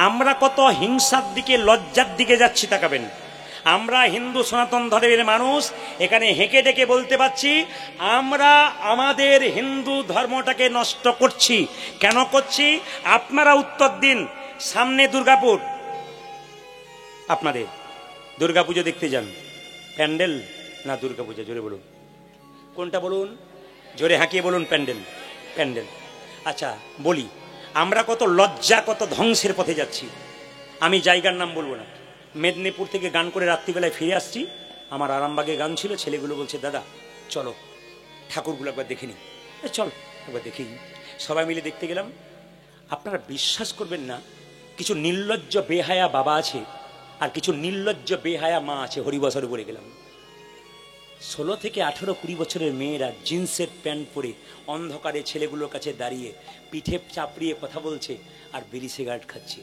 আমরা কত হিংসার দিকে, লজ্জার দিকে যাচ্ছি তাকাবেন। আমরা হিন্দু সনাতন ধর্মের মানুষ এখানে হেঁকে ডেকে বলতে পারছি আমরা আমাদের হিন্দু ধর্মটাকে নষ্ট করছি। কেন করছি আপনারা উত্তর দিন। সামনে দুর্গাপুর, আপনাদের দুর্গাপুজো দেখতে যান, প্যান্ডেল না দুর্গাপূজা? জোরে বলুন, কোনটা বলুন? জোরে হাঁকিয়ে বলুন। প্যান্ডেল, প্যান্ডেল। আচ্ছা বলি, আমরা কত লজ্জা, কত ধ্বংসের পথে যাচ্ছি। আমি জায়গার নাম বলবো না। মেদিনীপুর থেকে গান করে রাত্রিবেলায় ফিরে আসছি, আমার আরামবাগে গান ছিল, ছেলেগুলো বলছে দাদা চলো ঠাকুরগুলো একবার দেখে নি। চল একবার দেখি। সবাই মিলে দেখতে গেলাম। আপনারা বিশ্বাস করবেন না, কিছু নির্লজ্জ বেহায়া বাবা আছে আর কিছু নির্লজ্জ বেহায়া মা আছে। হরিবসর বলে গেলাম। 16 থেকে 18, 20 বছরের মেয়েরা জিন্সের প্যান্ট পরে অন্ধকারে ছেলেগুলোর কাছে দাঁড়িয়ে পিঠে চাপড়িয়ে কথা বলছে আর বিড়ি সিগারেট খাচ্ছে।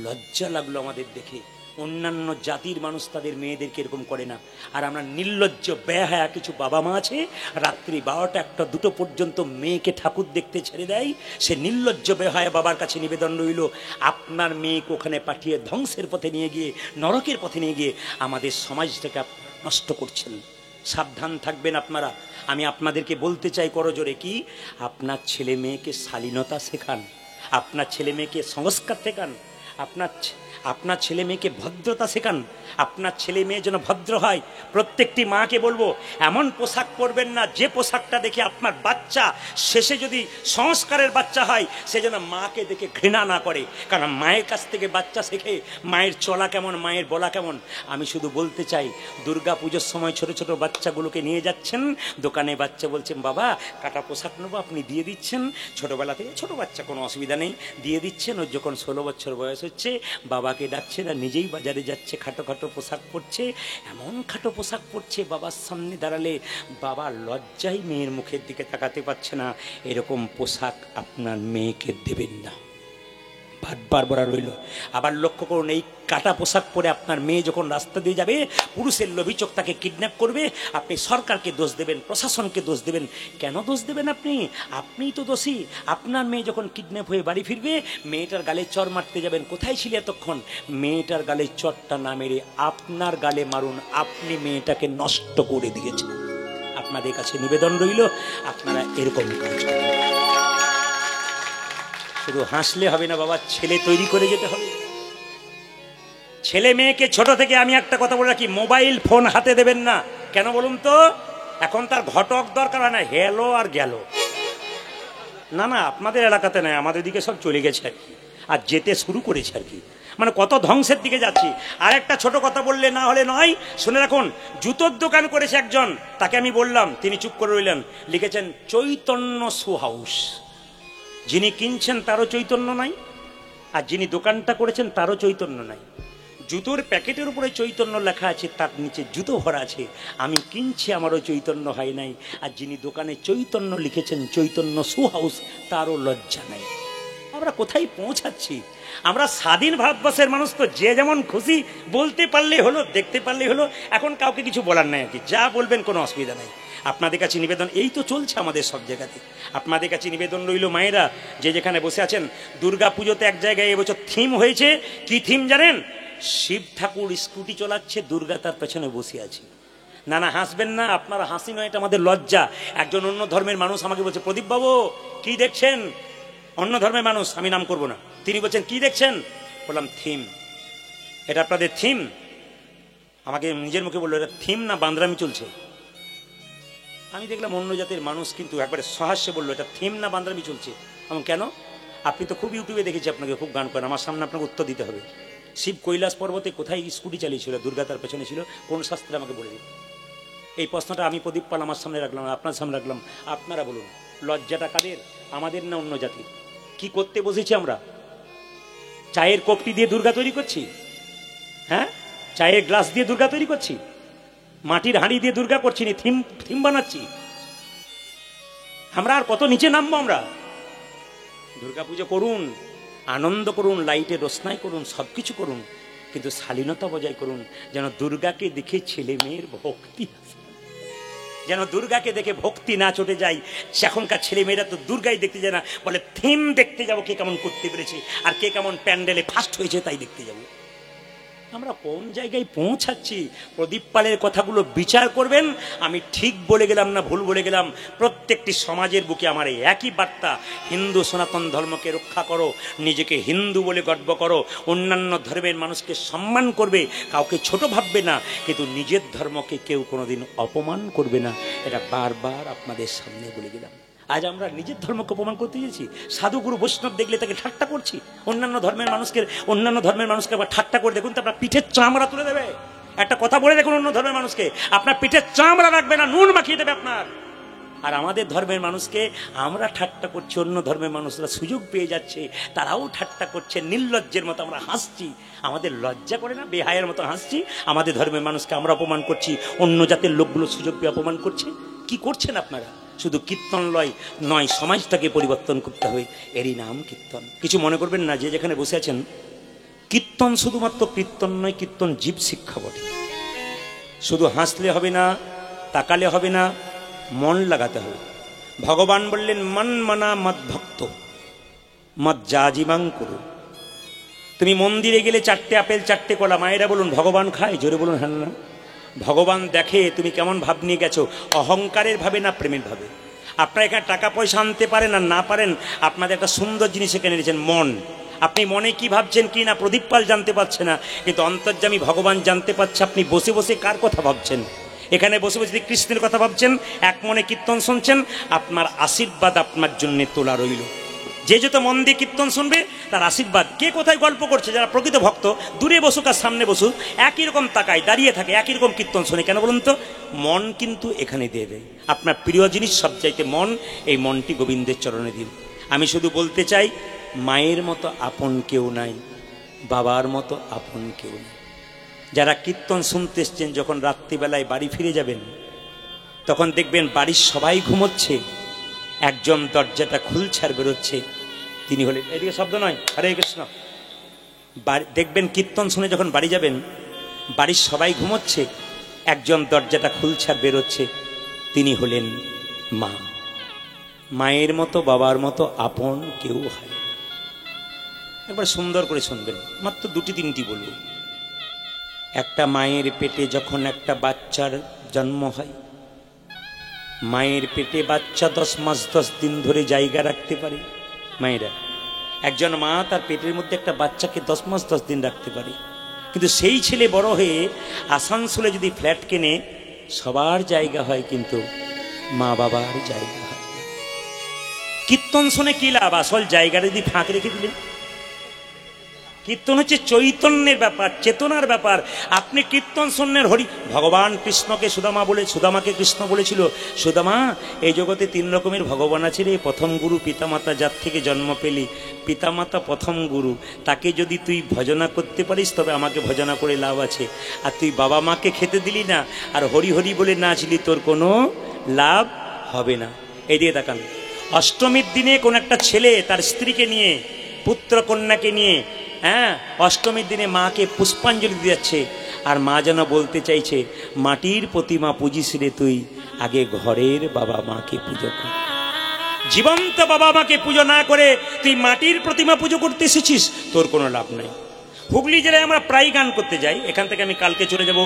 লজ্জা লাগলো আমাদের দেখে। অন্যান্য জাতির মানুষ তাদের মেয়েদেরকে এরকম করে না, আর আমরা নির্লজ্জ বেহায়া কিছু বাবা মা আছে রাত্রি 12টা 1টা 2টো পর্যন্ত মেয়েকে ঠাকুর দেখতে ছেড়ে দেয়। সে নির্লজ্জ বেহায়া বাবার কাছে নিবেদন রইল, আপনার মেয়েকে ওখানে পাঠিয়ে ধ্বংসের পথে নিয়ে গিয়ে, নরকের পথে নিয়ে গিয়ে আমাদের সমাজটাকে নষ্ট করছেন। সাবধান থাকবেন আপনারা। আমি আপনাদেরকে বলতে চাই করজোরে, কি আপনার ছেলে মেয়েকে শালীনতা শেখান, আপনার ছেলে মেয়েকে সংস্কার শেখান, আপনার ছেলে মেয়েকে ভদ্রতা শেখান, আপনার ছেলে মেয়ে যেন ভদ্র হয়। প্রত্যেকটি মাকে বলবো এমন পোশাক পরবেন না যে পোশাকটা দেখে আপনার বাচ্চা শেষে যদি সংস্কারের বাচ্চা হয় সে যেন মাকে দেখে ঘৃণা না করে। কারণ মায়ের কাছ থেকে বাচ্চা শেখে মায়ের চলা কেমন, মায়ের বলা কেমন। আমি শুধু বলতে চাই, দুর্গা পুজোর সময় ছোট ছোট বাচ্চাগুলোকে নিয়ে যাচ্ছেন দোকানে, বাচ্চা বলছেন বাবা কাটা পোশাক নেবো, আপনি দিয়ে দিচ্ছেন। ছোটবেলা থেকে ছোট বাচ্চা, কোনো অসুবিধা নেই, দিয়ে দিচ্ছেন। ওর যখন 16 বছর বয়স হচ্ছে বাবাকে ডাকছে না, নিজেই বাজারে যাচ্ছে, খাটো খাটো পোশাক পরছে। এমন খাটো পোশাক পরছে বাবার সামনে দাঁড়ালে বাবা লজ্জায় মেয়ের মুখের দিকে তাকাতে পারছে না। এরকম পোশাক আপনার মেয়েকে দেবেন না। বারবার বলা রইল। আবার লক্ষ্য করুন, এই কাটা পোশাক পরে আপনার মেয়ে যখন রাস্তা দিয়ে যাবে, পুরুষের লোভী চোখ তাকে কিডন্যাপ করবে, আপনি সরকারকে দোষ দেবেন, প্রশাসনকে দোষ দেবেন। কেন দোষ দেবেন? আপনিই তো দোষী। আপনার মেয়ে যখন কিডন্যাপ হয়ে বাড়ি ফিরবে, মেয়েটার গালে চর মারতে যাবেন, কোথায় ছিলে এতক্ষণ? মেয়েটার গালে চরটা না মেরে আপনার গালে মারুন, আপনি মেয়েটাকে নষ্ট করে দিয়েছেন। আপনাদের কাছে নিবেদন রইল আপনারা এরকম কাজ করুন। শুধু হাসলে হবে না বাবা, ছেলে তৈরি করে যেতে হবে। ছেলে মেয়েকে ছোট থেকে আমি একটা কথা বলে রাখি, মোবাইল ফোন হাতে দেবেন না। কেন বলুন তো? এখন তার ঘটক দরকার হয় না, হেলো আর গেল। না না, আপনাদের এলাকাতে নয়, আমাদের দিকে সব চলে গেছে আর কি, আর যেতে শুরু করেছে আর কি। মানে কত ধ্বংসের দিকে যাচ্ছি। আর একটা ছোট কথা বললে না হলে নয়, শুনে রাখুন। জুতোর দোকান করেছে একজন, তাকে আমি বললাম, তিনি চুপ করে রইলেন। লিখেছেন চৈতন্য শু হাউস। যিনি কিনছেন তারও চৈতন্য নাই, আর যিনি দোকানটা করেছেন তারও চৈতন্য নাই। জুতোর প্যাকেটের উপরে চৈতন্য লেখা আছে, তার নিচে জুতো ভরা আছে। আমি কিনছি, আমারও চৈতন্য হয় নাই। আর যিনি দোকানে চৈতন্য লিখেছেন, চৈতন্য শু হাউস, তারও লজ্জা নাই। আমরা কোথায় পৌঁছাচ্ছি? আমরা স্বাধীন ভারতবর্ষের মানুষ তো যে যেমন খুশি বলতে পারলেই হলো, দেখতে পারলেই হলো। এখন কাউকে কিছু বলার নাই আর কি, যা বলবেন কোনো অসুবিধা নাই। আপনাদের কাছে নিবেদন, এই তো চলছে আমাদের সব জায়গাতে। আপনাদের কাছে নিবেদন রইল মায়েরা, যে যেখানে বসে আছেন, দুর্গা পুজোতে এক জায়গায় এবছর থিম হয়েছে। কি থিম জানেন? শিব ঠাকুর স্কুটি চালাচ্ছে, দুর্গা তার পেছনে বসে আছে। না না, হাসবেন না, আপনারা হাসি নয়, এটা আমাদের লজ্জা। একজন অন্য ধর্মের মানুষ আমাকে বলছে, প্রদীপ বাবু কি দেখছেন? অন্য ধর্মের মানুষ, আমি নাম করব না, তিনি বলছেন কি দেখছেন? বললাম থিম। এটা আপনাদের থিম? আমাকে নিজের মুখে বললো, এটা থিম না বান্দরামি চলছে? আমি দেখলাম অন্য জাতির মানুষ কিন্তু একবারে সহাস্যে বললো, এটা থিম না বান্দরামি চলছে। আমি কেন? আপনি তো খুব ইউটিউবে দেখেছি, আপনাকে খুব গান করেন, আমার সামনে আপনাকে উত্তর দিতে হবে। শিব কৈলাস পর্বতে কোথায় স্কুটি চালিয়েছিল? দুর্গা তার পেছনে ছিল, কোন শাস্ত্রে আমাকে বলে দিন। এই প্রশ্নটা আমি প্রদীপ পাল আমার সামনে রাখলাম, আপনার সামনে রাখলাম। আপনারা বলুন, লজ্জাটা কাদের? আমাদের না অন্য জাতির? কি করতে বসেছি আমরা? চায়ের কপটি দিয়ে দুর্গা তৈরি করছি? হ্যাঁ, চায়ের গ্লাস দিয়ে দুর্গা তৈরি করছি? মাটির হাঁড়ি দিয়ে দুর্গা করছি না, থিম বানাচ্ছি? আমরা আর কত নিচে নামবো আমরা? দুর্গা পুজো করুন, আনন্দ করুন, লাইটের রোশনাই করুন, সবকিছু করুন, কিন্তু শালীনতা বজায় করুন, যেন দুর্গাকে দেখে ছেলে মেয়ের ভক্তি আসে। যেন দুর্গাকে দেখে ভক্তি না চটে যায়। এখনকার ছেলেমেয়েরা তো দুর্গাই দেখতে যায় না, বলে থিম দেখতে যাবো, কে কেমন করতে পেরেছে আর কে কেমন প্যান্ডেলে ফার্স্ট হয়েছে তাই দেখতে যাবো। আমরা কোন জায়গায় পৌঁছাচ্ছি? প্রদীপ পালের কথাগুলো বিচার করবেন। আমি ঠিক বলে গেলাম না ভুল বলে গেলাম? প্রত্যেকটি সমাজের বুকে আমার এই একই বার্তা, হিন্দু সনাতন ধর্মকে রক্ষা করো, নিজেকে হিন্দু বলে গর্ব করো, অন্যান্য ধর্মের মানুষকে সম্মান করবে, কাউকে ছোট ভাববে না, কিন্তু নিজের ধর্মকে কেউ কোনোদিন অপমান করবে না। এটা বারবার আপনাদের সামনে বলে গেলাম। আজ আমরা নিজের ধর্মকে অপমান করতে গেছি। সাধুগুরু বৈষ্ণব দেখলে তাকে ঠাট্টা করছি, অন্যান্য ধর্মের মানুষকে আবার ঠাট্টা করে দেখুন তো আপনার পিঠের চামড়া তুলে দেবে। একটা কথা বলে দেখুন অন্য ধর্মের মানুষকে, আপনার পিঠের চামড়া রাখবে না, নুন মাখিয়ে দেবে আপনার। আর আমাদের ধর্মের মানুষকে আমরা ঠাট্টা করছি, অন্য ধর্মের মানুষরা সুযোগ পেয়ে যাচ্ছে, তারাও ঠাট্টা করছে, নির্লজ্জের মতো আমরা হাসছি। আমাদের লজ্জা করে না? বেহায়ের মতো হাসছি। আমাদের ধর্মের মানুষকে আমরা অপমান করছি, অন্য জাতের লোকগুলো সুযোগ পেয়ে অপমান করছে। কি করছেন আপনারা? শুধু কীর্তন নয়, সমাজটাকে পরিবর্তন করতে হবে, এরই নাম কীর্তন। কিছু মনে করবেন না, যে যেখানে বসে আছেন, কীর্তন শুধুমাত্র কীর্তন নয়, কীর্তন জীব শিক্ষা বটে। শুধু হাসলে হবে না, তাকালে হবে না, মন লাগাতে হবে। ভগবান বললেন, মন মানা মদ ভক্ত মদ জাজিমাং করু। তুমি মন্দিরে গেলে 4টে আপেল 4টে কলা, মায়েরা বলুন ভগবান খায়? জোরে বলুন হ্যাঁ না। ভগবান দেখে তুমি কেমন ভাব নিয়ে গেছো, অহংকারের ভাবে না প্রেমের ভাবে। আপনারা এখানে টাকা পয়সা আনতে পারেন আর না পারেন, আপনাদের একটা সুন্দর জিনিস এখানে এনেছেন, মন। আপনি মনে কি ভাবছেন কি না প্রদীপ পাল জানতে পারছে না, কিন্তু অন্তর্যামী ভগবান জানতে পারছে আপনি বসে বসে কার কথা ভাবছেন। এখানে বসে বসে কৃষ্ণের কথা ভাবছেন, এক মনে কীর্তন শুনছেন, আপনার আশীর্বাদ আপনার জন্য তোলা রইল। যে যত মন দিয়ে কীর্তন শুনবে তার আশীর্বাদ। কে কোথায় গল্প করছে? যারা প্রকৃত ভক্ত দূরে বসুক আর সামনে বসুক, একই রকম তাকায়, দাঁড়িয়ে থাকে, একই রকম কীর্তন শোনে। কেন বলুন তো? মন কিন্তু এখানে দিয়ে দেয়। আপনার প্রিয় জিনিস সবচাইতে মন, এই মনটি গোবিন্দের চরণে দিন। আমি শুধু বলতে চাই, মায়ের মতো আপন কেউ নাই, বাবার মতো আপন কেউ নাই। যারা কীর্তন শুনতে এসছেন, যখন রাত্রিবেলায় বাড়ি ফিরে যাবেন, তখন দেখবেন বাড়ির সবাই ঘুমোচ্ছে, একজন দরজাটা খুলছে আর বেরোচ্ছে, তিনি হলেন, এদিকে শব্দ নয়, হরে কৃষ্ণ। দেখবেন কীর্তন শুনে যখন বাড়ি যাবেন, বাড়ির সবাই ঘুমোচ্ছে, একজন দরজাটা খুলছে আর বেরোচ্ছে, তিনি হলেন মা। মায়ের মতো বাবার মতো আপন কেউ হয় না। একবার সুন্দর করে শুনবেন, মাত্র 2-3টি বলব। একটা মায়ের পেটে যখন একটা বাচ্চার জন্ম হয়, মায়ের পেটে বাচ্চা 10 মাস 10 দিন ধরে জায়গা রাখতে পারে। মায়েরা, একজন মা তার পেটের মধ্যে একটা বাচ্চাকে 10 মাস 10 দিন রাখতে পারে, কিন্তু সেই ছেলে বড় হয়ে আসানসোলে যদি ফ্ল্যাট কেনে, সবার জায়গা হয় কিন্তু মা বাবার জায়গা হয়। কীর্তন শুনে কি লাভ? আসল জায়গাটা যদি ফাঁক রেখে দিলেন। কীর্তন হচ্ছে চৈতন্যের ব্যাপার, চেতনার ব্যাপার। আপনি কীর্তন শুনলেন, হরি ভগবান কৃষ্ণকে সুদামা বলে, সুদামাকে কৃষ্ণ বলেছিল, সুদামা এই জগতে 3 রকমের ভগবান আছে রে। প্রথম গুরু, পিতামাতা, যার থেকে জন্ম পেলি, পিতামাতা প্রথম গুরু, তাকে যদি তুই ভজনা করতে পারিস তবে আমাকে ভজনা করে লাভ আছে। আর তুই বাবা মাকে খেতে দিলি না আর হরি হরি বলে নাচলি, তোর কোনো লাভ হবে না। এই দিয়ে দেখান, অষ্টমীর দিনে কোন একটা ছেলে তার স্ত্রীকে নিয়ে, পুত্র কন্যাকে নিয়ে, হ্যাঁ, অষ্টমীর দিনে মাকে পুষ্পাঞ্জলি দিচ্ছে, আর মা যেন বলতে চাইছে, মাটির প্রতিমা পুজিস রে তুই, আগে ঘরের বাবা মাকে পুজো কর। জীবন্ত বাবা মাকে পুজো না করে তুই মাটির প্রতিমা পুজো করতে এসেছিস, তোর কোনো লাভ নাই। হুগলি জেলায় আমরা প্রায় গান করতে যাই। এখান থেকে আমি কালকে চলে যাব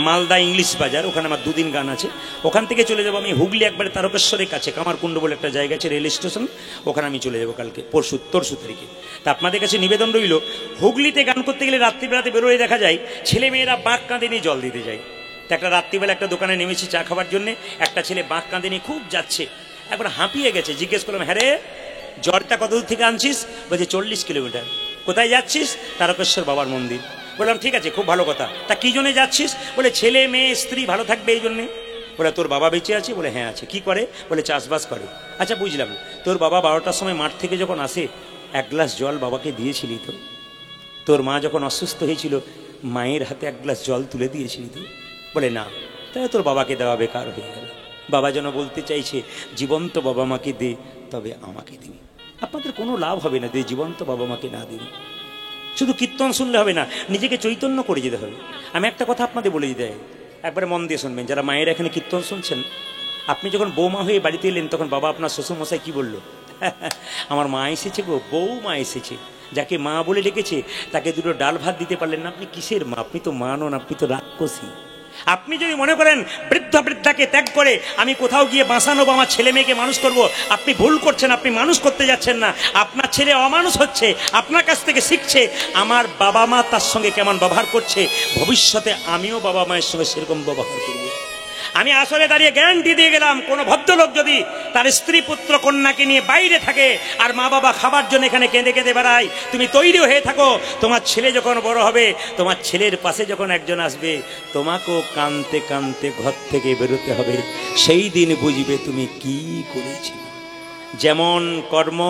মালদা ইংলিশ বাজার, ওখানে আমার 2 দিন গান আছে। ওখান থেকে চলে যাব আমি হুগলি, একবারে তারকেশ্বরের কাছে কামারকুণ্ড বলে একটা জায়গা আছে, রেল স্টেশন, ওখানে আমি চলে যাব কালকে, তরশু তারিখে। তা আপনাদের কাছে নিবেদন রইল, হুগলিতে গান করতে গেলে রাত্রিবেলাতে বেরোয় দেখা যায় ছেলে মেয়েরা বাঁক কাঁধে নিয়ে জল দিতে যায়। তো একটা রাত্রিবেলা একটা দোকানে নেমেছি চা খাবার জন্য, একটা ছেলে বাঁক কাঁধে নিয়ে খুব যাচ্ছে, একবার হাঁপিয়ে গেছে। জিজ্ঞেস করলাম, হ্যাঁ রে জলটা কত দূর থেকে আনছিস? বলছে 40 কিলোমিটার। কোথায় যাচ্ছিস? তারকেশ্বর বাবার মন্দির। বললাম ঠিক আছে, খুব ভালো কথা, তা কি জন্য যাচ্ছিস? বলে ছেলে মেয়ে স্ত্রী ভালো থাকবে এই জন্যে। বলে তোর বাবা বেঁচে আছে? বলে হ্যাঁ আছে। কি করে? বলে চাষবাস করে। আচ্ছা বুঝলাম, তোর বাবা 12টার সময় মাঠ থেকে যখন আসে, 1 গ্লাস জল বাবাকে দিয়েছিলি তো? তোর মা যখন অসুস্থ হয়েছিল, মায়ের হাতে 1 গ্লাস জল তুলে দিয়েছিলি তো? বলে না। তাহলে তোর বাবাকে দেওয়া বেকার হয়ে গেল। বাবা যেন বলতে চাইছে, জীবন্ত বাবা মাকে দে, তবে আমাকে দিবি। আপনাদের কোনো লাভ হবে না যে জীবন্ত বাবা মাকে না দিন। শুধু কীর্তন শুনলে হবে না, নিজেকে চৈতন্য করে যেতে হবে। আমি একটা কথা আপনাদের বলে দিতে, একবারে মন দিয়ে শুনবেন, যারা মায়ের এখানে কীর্তন শুনছেন, আপনি যখন বৌমা হয়ে বাড়িতে এলেন তখন বাবা আপনার শ্বশুরমশাই কি বলল? আমার মা এসেছে গো, বৌমা এসেছে। যাকে মা বলে ডেকেছে তাকে দুটো ডাল ভাত দিতে পারলেন না, আপনি কিসের মা? আপনি তো মা নন, আপনি তো রাক্ষসী। আপনি যদি মনে করেন বৃদ্ধাকে ত্যাগ করে আমি কোথাও গিয়ে বাঁচা নেবো, আমার ছেলে মেয়েকে মানুষ করব, আপনি ভুল করছেন। আপনি মানুষ করতে যাচ্ছেন না, আপনার ছেলে অমানুষ হচ্ছে, আপনার কাছ থেকে শিখছে আমার বাবা মা তার সঙ্গে কেমন ব্যবহার করছে। ভবিষ্যতে আমিও বাবা মায়ের সঙ্গে সেরকম ব্যবহার করব। আমি আসলে দাঁড়িয়ে গ্যারান্টি দিয়ে গেলাম, কোনো ভদ্রলোক যদি তার স্ত্রী পুত্র কন্যাকে নিয়ে বাইরে থাকে আর মা বাবা খাবার জন্য এখানে কেঁদে কেঁদে বেড়ায়, তুমি তৈরি হয়ে থাকো, তোমার ছেলে যখন বড় হবে, তোমার ছেলের পাশে যখন একজন আসবে, তোমাকেও কাঁদতে কাঁদতে ঘর থেকে বেরোতে হবে। সেই দিন বুঝবে তুমি কি করেছি। যেমন কর্ম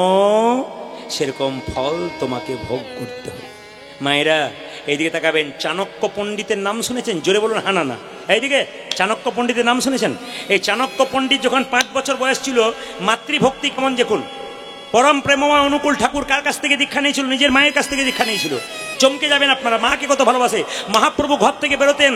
সেরকম ফল তোমাকে ভোগ করতে হবে। মায়েরা এইদিকে তাকাবেন। চাণক্য পণ্ডিতের নাম শুনেছেন? জোরে বলুন হ্যাঁ না না। এইদিকে চাণক্য পণ্ডিতের নাম শুনেছেন? এই চাণক্য পণ্ডিত যখন 5 বছর বয়স ছিল, মাতৃভক্তি কেমন দেখুন। পরম প্রেমময় অনুকূল ঠাকুর কার কাছ থেকে দীক্ষা নিয়েছিল? নিজের মায়ের কাছ থেকে দীক্ষা নিয়েছিল। চমকে যাবেন আপনারা, মাকে কত ভালোবাসে। মহাপ্রভু ঘর থেকে বেরোতেন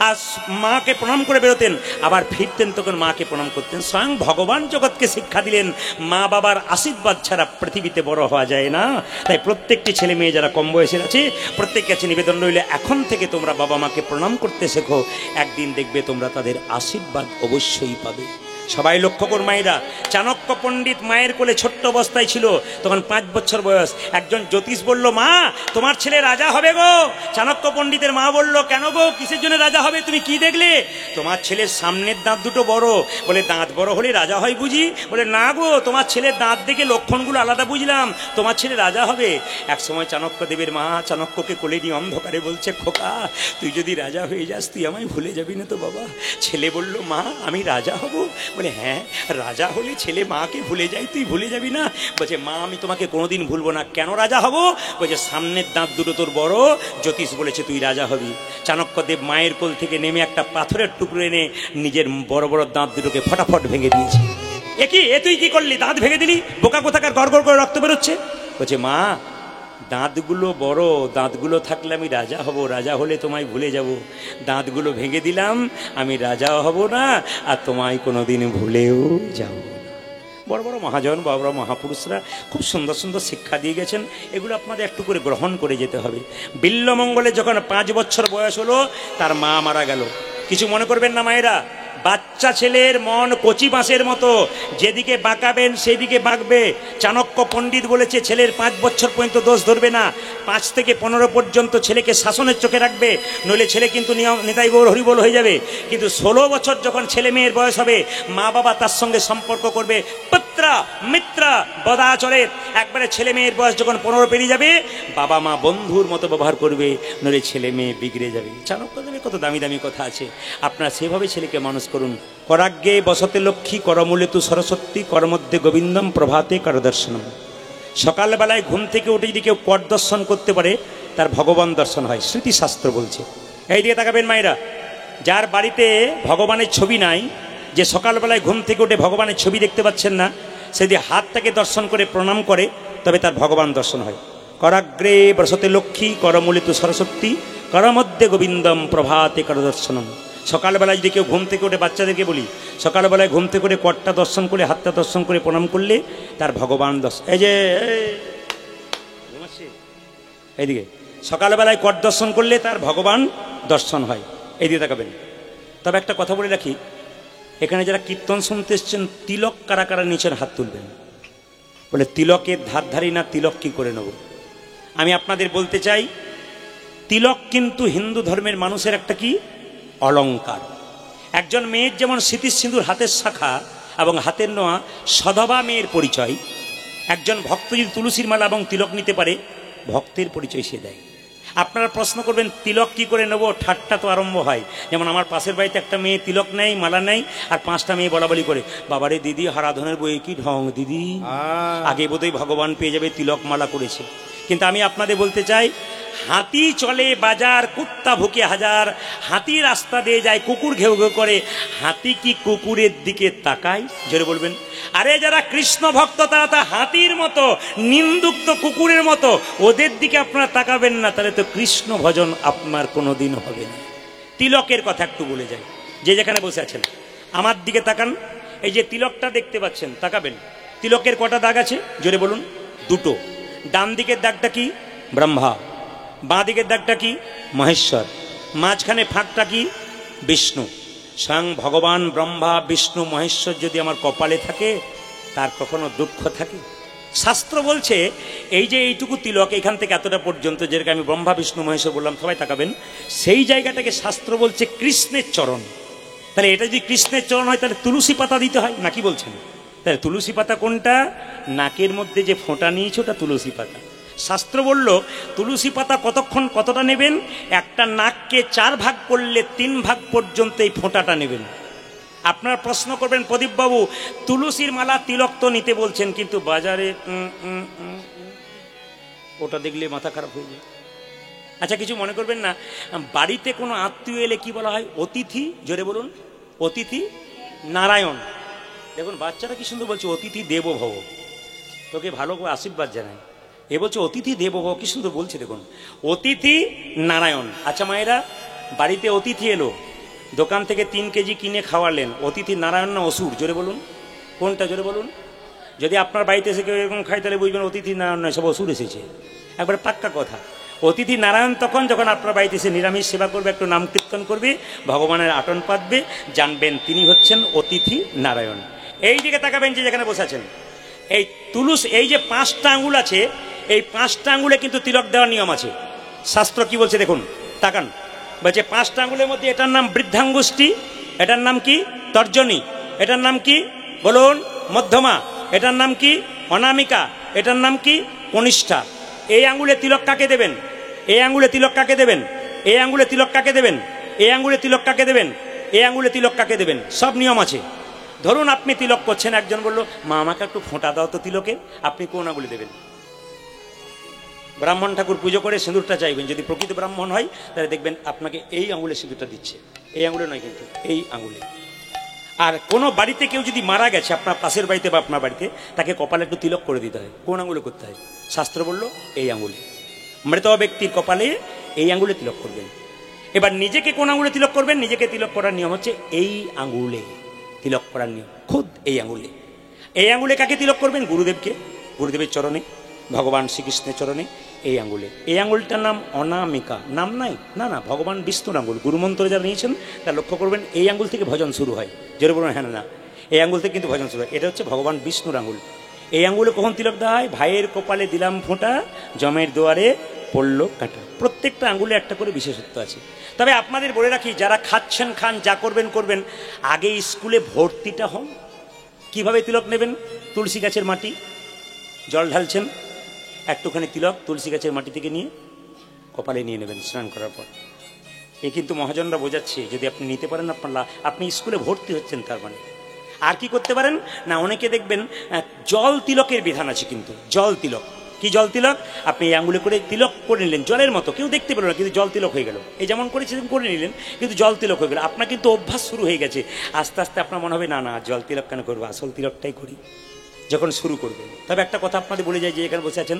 আর মাকে প্রণাম করে বেরোতেন, আবার ফিরতেন তখন মাকে প্রণাম করতেন। স্বয়ং ভগবান জগৎকে শিক্ষা দিলেন মা বাবার আশীর্বাদ ছাড়া পৃথিবীতে বড় হওয়া যায় না। তাই প্রত্যেকটি ছেলে মেয়ে যারা কম বয়সের আছে, প্রত্যেকের কাছে নিবেদন রইলে এখন থেকে তোমরা বাবা মাকে প্রণাম করতে শেখো, একদিন দেখবে তোমরা তাদের আশীর্বাদ অবশ্যই পাবে। সবাই লক্ষ্য কর মায়েরা, চাণক্য পণ্ডিত মায়ের কোলে ছোট্ট অবস্থায় ছিল, তখন 5 বছর বয়স। একজন জ্যোতিষ বলল, মা তোমার ছেলে রাজা হবে গো। চাণক্য পণ্ডিতের মা বলল, কেন গো, কিসের জন্য রাজা হবে? তুমি কি দেখলে? তোমার ছেলের সামনের দাঁত দুটো বড়। বলে দাঁত বড় হলে রাজা হয় বুঝি? বলে না গো, তোমার ছেলের দাঁত দেখে লক্ষণগুলো আলাদা বুঝলাম, তোমার ছেলে রাজা হবে। এক সময় চাণক্য দেবের মা চাণক্যকে কোলে নিয়ে অন্ধকারে বলছে, খোকা তুই যদি রাজা হয়ে যাস তুই আমায় ভুলে যাবি না তো বাবা? ছেলে বলল, মা আমি রাজা হব? বলে হ্যাঁ, রাজা হলে ছেলে মাকে ভুলে যায়, তুই ভুলে যাবি না? বলছে, মা আমি তোমাকে কোনোদিন ভুলবো না। কেন রাজা হব? বলছে, সামনের দাঁত দুটো তোর বড়, জ্যোতিষ বলেছে তুই রাজা হবি। চাণক্যদেব মায়ের কোল থেকে নেমে একটা পাথরের টুকরো এনে নিজের বড় বড় দাঁত দুটোকে ফটাফট ভেঙে দিয়েছে। এ কি, এ তুই কি করলি? দাঁত ভেঙে দিলি? বোকা কোথাকার, গড় গড় করে রক্ত বেরোচ্ছে। বলছে, মা দাঁতগুলো বড়, দাঁতগুলো থাকলে আমি রাজা হব, রাজা হলে তোমায় ভুলে যাব। দাঁতগুলো ভেঙে দিলাম, আমি রাজাও হব না আর তোমায় কোনোদিন ভুলেও যাব না। বড় বড় মহাজন, বড় বড় মহাপুরুষরা খুব সুন্দর সুন্দর শিক্ষা দিয়ে গেছেন, এগুলো আপনাদের একটু করে গ্রহণ করে যেতে হবে। বিল্বমঙ্গলে যখন 5 বছর বয়স হলো, তার মা মারা গেল। কিছু মনে করবেন না মায়েরা, বাচ্চা ছেলের মন কচি বাঁশের মতো, যেদিকে বাঁকাবেন সেদিকে বাঁকবে। চাণক্য পণ্ডিত বলেছে ছেলের 5 বছর পর্যন্ত দোষ ধরবে না, 5 থেকে 15 পর্যন্ত ছেলেকে শাসনের চোখে রাখবে, নইলে ছেলে কিন্তু নিতাই গৌর হরিবোল হয়ে যাবে। কিন্তু 16 বছর যখন ছেলে মেয়ের বয়স হবে, মা বাবা তার সঙ্গে সম্পর্ক করবে পুত্রা মিত্রা বদাচরে। একবারে ছেলে মেয়ের বয়স যখন 15 পেরিয়ে যাবে, বাবা মা বন্ধুর মতো ব্যবহার করবে, নইলে ছেলে মেয়ে বিগড়ে যাবে। চাণক্যদেবের কত দামি দামি কথা আছে, আপনারা সেভাবে ছেলেকে মানুষ করুন। করাগ্যে বসতে লক্ষ্মী করমূলে তু সরস্বতী করমধ্যে গোবিন্দম প্রভাতে করদর্শনম। সকালবেলায় ঘুম থেকে উঠে যদি কেউ কর দর্শন করতে পারে, তার ভগবান দর্শন হয়, স্মৃতিশাস্ত্র বলছে। এই দিকে তাকাবেন মায়েরা, যার বাড়িতে ভগবানের ছবি নাই, যে সকালবেলায় ঘুম থেকে উঠে ভগবানের ছবি দেখতে পাচ্ছেন না, সে যদি হাতটাকে দর্শন করে প্রণাম করে, তবে তার ভগবান দর্শন হয়। করাগ্রে বসতে লক্ষ্মী করমূলে তু সরস্বতী করমধ্যে গোবিন্দম প্রভাতে করদর্শনম। সকালবেলায় যদি কেউ ঘুম থেকে উঠে, বাচ্চাদেরকে বলি, সকালবেলায় ঘুম থেকে উঠে করটা দর্শন করে, হাতটা দর্শন করে প্রণাম করলে তার ভগবান দর্শন। এই যে এইদিকে সকালবেলায় কর দর্শন করলে তার ভগবান দর্শন হয়। এইদিকে তাকাবেন। তবে একটা কথা বলে রাখি, এখানে যারা কীর্তন শুনতে এসছেন, তিলক কারা কারা নিচের হাত তুলবেন। বলে তিলকের ধার ধারি না, তিলক কি করে নেব? আমি আপনাদের বলতে চাই, তিলক কিন্তু হিন্দু ধর্মের মানুষের একটা কি অলঙ্কার। একজন মেয়ের যেমন স্মৃতির সিঁদুর হাতের শাখা এবং হাতের নোয়া সধবা মেয়ের পরিচয়, একজন ভক্ত যদি তুলসীর মালা এবং তিলক নিতে পারে, ভক্তের পরিচয় সে দেয়। আপনারা প্রশ্ন করবেন তিলক কি করে নেবো? ঠাট্টা তো আরম্ভ হয়। যেমন আমার পাশের বাড়িতে একটা মেয়ে তিলক নেই, মালা নেই, আর 5টা মেয়ে বলাবলি করে, বাবারে দিদি হারাধনের বই কি ঢং দিদি, আগে বোধহয় ভগবান পেয়ে যাবে, তিলক মালা করেছে। কিন্তু আমি আপনাদের বলতে চাই, হাতি চলে বাজার কুত্তা ভুকে হাজার, হাতি রাস্তা দিয়ে যায় কুকুর ঘেউ ঘেউ করে, হাতি কি কুকুরের দিকে তাকায়? জোরে বলবেন। আরে যারা কৃষ্ণ ভক্ত তারা তা হাতির মতো, নিন্দুক্ত কুকুরের মতো, ওদের দিকে আপনারা তাকাবেন না, তাহলে তো কৃষ্ণ ভজন আপনার কোনোদিন হবে না। তিলকের কথা একটু বলে যায়, যে যেখানে বসে আছেন আমার দিকে তাকান, এই যে তিলকটা দেখতে পাচ্ছেন, তাকাবেন। তিলকের কটা দাগ আছে জোরে বলুন? দুটো। ডান দিকের দাগটা কি? ব্রহ্মা। বাঁ দিকের দাগটা কি? মহেশ্বর। মাঝখানে ফাঁকটা কি? বিষ্ণু। স্বয়ং ভগবান ব্রহ্মা বিষ্ণু মহেশ্বর যদি আমার কপালে থাকে, তার কখনো দুঃখ থাকে? শাস্ত্র বলছে এই যে এইটুকু তিলক এখান থেকে এতটা পর্যন্ত, যেটাকে আমি ব্রহ্মা বিষ্ণু মহেশ্বর বললাম, সবাই তাকাবেন, সেই জায়গাটাকে শাস্ত্র বলছে কৃষ্ণের চরণ। তাহলে এটা যদি কৃষ্ণের চরণ হয়, তাহলে তুলসী পাতা দিতে হয় নাকি বলছেন? তাহলে তুলসী পাতা কোনটা? নাকের মধ্যে যে ফোঁটা নিয়েছে ওটা তুলসী পাতা। শাস্ত্র বলল তুলসী পাতা কতক্ষণ কতটা নেবেন? একটা নাককে 4 ভাগ করলে 3 ভাগ পর্যন্ত এই ফোঁটাটা নেবেন। আপনারা প্রশ্ন করবেন, প্রদীপ বাবু তুলসীর মালা তিলক তো নিতে বলছেন, কিন্তু বাজারে ওটা দেখলে মাথা খারাপ হয়ে যায়। আচ্ছা কিছু মনে করবেন না, বাড়িতে কোনো আত্মীয় এলে কি বলা হয়? অতিথি। জোরে বলুন? অতিথি নারায়ণ। দেখুন বাচ্চারা কি সুন্দর বলছে, অতিথি দেবো ভব। তোকে ভালো করে আশীর্বাদ জানায়, এ বলছে অতিথি দেবো ভব, কি সুন্দর বলছে দেখুন, অতিথি নারায়ণ। আচ্ছা মায়েরা, বাড়িতে অতিথি এলো, দোকান থেকে 3 কেজি কিনে খাওয়ালেন, অতিথি নারায়ণ না অসুর? জোরে বলুন কোনটা? জোরে বলুন। যদি আপনার বাড়িতে এসে কেউ এরকম খায়, তাহলে বুঝবেন অতিথি নারায়ণ নয়, সব অসুর এসেছে। একবারে পাক্কা কথা। অতিথি নারায়ণ তখন যখন আপনার বাড়িতে এসে নিরামিষ সেবা করবে, একটু নাম কীর্তন করবে, ভগবানের আটন পাতবে, জানবেন তিনি হচ্ছেন অতিথি নারায়ণ। এই দিকে তাকাবেন যে যেখানে বসে আছেন, এই তুলস, এই যে 5টা আঙ্গুল আছে, এই 5টা আঙ্গুলে কিন্তু তিলক দেওয়ার নিয়ম আছে। শাস্ত্র কি বলছে দেখুন, তাকান। বলছে 5টা আঙ্গুলের মধ্যে এটার নাম বৃদ্ধাঙ্গুষ্টি, এটার নাম কি? তর্জনী। এটার নাম কি বলুন? মধ্যমা। এটার নাম কি? অনামিকা। এটার নাম কি? কনিষ্ঠা। এই আঙ্গুলে তিলক কাকে দেবেন? এই আঙ্গুলে তিলক কাকে দেবেন? এই আঙ্গুলে তিলক কাকে দেবেন? এই আঙ্গুলে তিলক কাকে দেবেন? এই আঙ্গুলে তিলক কাকে দেবেন? সব নিয়ম আছে। ধরুন আপনি তিলক করছেন, একজন বললো মা আমাকে একটু ফোঁটা দাও তো তিলকে, আপনি কোন আঙ্গুলে দেবেন? ব্রাহ্মণ ঠাকুর পুজো করে সিঁদুরটা চাইবেন, যদি প্রকৃত ব্রাহ্মণ হয় তাহলে দেখবেন আপনাকে এই আঙ্গুলে সিঁদুরটা দিচ্ছে, এই আঙ্গুলে নয় কিন্তু এই আঙ্গুলে। আর কোনো বাড়িতে কেউ যদি মারা গেছে, আপনার পাশের বাড়িতে বা আপনার বাড়িতে, তাকে কপালে একটু তিলক করে দিতে হয়, কোন আঙ্গুলে করতে হয়? শাস্ত্র বলল এই আঙ্গুলে। মৃত ব্যক্তির কপালে এই আঙ্গুলে তিলক করবেন। এবার নিজেকে কোন আঙ্গুলে তিলক করবেন? নিজেকে তিলক করার নিয়ম হচ্ছে এই আঙ্গুলে তিলক করার নিয়ম, খুদ এই আঙ্গুলে। এই আঙ্গুলে কাকে তিলক করবেন? গুরুদেবকে, গুরুদেবের চরণে, ভগবান শ্রীকৃষ্ণের চরণে এই আঙ্গুলে। এই আঙ্গুলটার নাম অনামিকা, নাম নাই, না না, ভগবান বিষ্ণুর আঙ্গুল। গুরুমন্ত্র যারা নিয়েছেন তা লক্ষ্য করবেন এই আঙ্গুল থেকে ভজন শুরু হয়। জোরে বলুন হ্যাঁ না, এই আঙ্গুল থেকে কিন্তু ভজন শুরু হয়। এটা হচ্ছে ভগবান বিষ্ণুর আঙ্গুল। এই আঙ্গুলে কখন তিলক দেওয়া হয়? ভাইয়ের কপালে দিলাম ফোঁটা, জমের দুয়ারে পড়লো কাটা। প্রত্যেকটা আঙ্গুলে একটা করে বিশেষত্ব আছে। তবে আপনাদের বলে রাখি, যারা খাচ্ছেন খান, যা করবেন করবেন, আগে স্কুলে ভর্তিটা হন। কিভাবে তিলক নেবেন? তুলসী গাছের মাটি, জল ঢালছেন, একটুখানি তিলক তুলসী গাছের মাটি থেকে নিয়ে কপালে নিয়ে নেবেন স্নান করার পর। এ কিন্তু মহাজনরা বোঝাচ্ছে, যদি আপনি নিতে পারেন আপনি স্কুলে ভর্তি হচ্ছেন, তার মানে। আর কি করতে পারেন না, অনেকে দেখবেন জল তিলকের বিধান আছে, কিন্তু জল তিলক কি? জল তিলক আপনি এই আঙ্গুলে করে তিলক করে নিলেন, জলের মতো, কেউ দেখতে পেল না, কিন্তু জল তিলক হয়ে গেল। এই যেমন করেছিলেন করে নিলেন, কিন্তু জল তিলক হয়ে গেল। আপনার কিন্তু অভ্যাস শুরু হয়ে গেছে। আস্তে আস্তে আপনার মনে হবে না না, জল তিলক কেন করবো, আসল তিলকটাই করি যখন শুরু করবেন। তবে একটা কথা আপনাদের বলে যায়, যে এখানে বসে আছেন,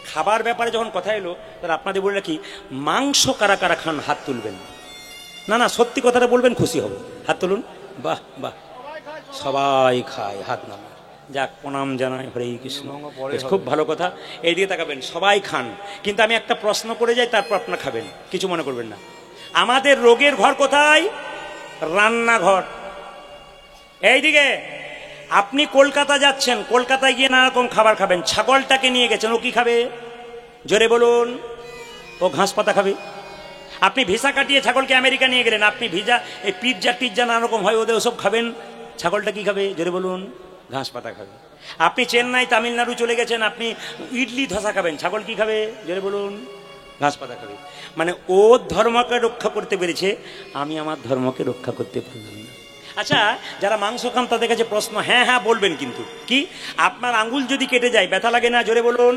খাবার ব্যাপারে যখন কথা এলো, তাহলে আপনাদের বলে রাখি, মাংস কারা কারা খান হাত তুলবেন। না না, সত্যি কথাটা বলবেন, খুশি হব। হাত তুলুন। বাহ বাহ, সবাই খায়, হাত নামান। যাক, প্রণাম জানাই, হরে কৃষ্ণ, খুব ভালো কথা। এইদিকে তাকাবেন, সবাই খান, কিন্তু আমি একটা প্রশ্ন করে যাই, তারপর আপনারা খাবেন, কিছু মনে করবেন না। আমাদের রোগের ঘর কোথায়? রান্নাঘর। এইদিকে আপনি কলকাতা যাচ্ছেন, কলকাতায় গিয়ে নানা রকম খাবার খাবেন, ছাগলটাকে নিয়ে গেছেন, ও কি খাবে? জোরে বলুন। ও ঘাস পাতা খাবে। আপনি ভিসা কাটিয়ে ছাগলকে আমেরিকা নিয়ে গেলেন, আপনি ভিসা এই পিৎজা টিজ্জা নানা রকম হয়, ওদের ওসব খাবেন, ছাগলটা কি খাবে? জোরে বলুন। ঘাস পাতা খাবে। আপনি চেন্নাই তামিলনাড়ু চলে গেছেন, আপনি ইডলি ধোসা খাবেন, ছাগল কি খাবে? জোরে বলুন। ঘাস পাতা খাবে। মানে ও ধর্মকে রক্ষা করতে পেরেছে, আমি আমার ধর্মকে রক্ষা করতে পারলাম না। আচ্ছা, যারা মাংস খান তাদের কাছে প্রশ্ন, হ্যাঁ হ্যাঁ বলবেন, কিন্তু কি আপনার আঙ্গুল যদি কেটে যায় ব্যথা লাগে না? জোরে বলুন।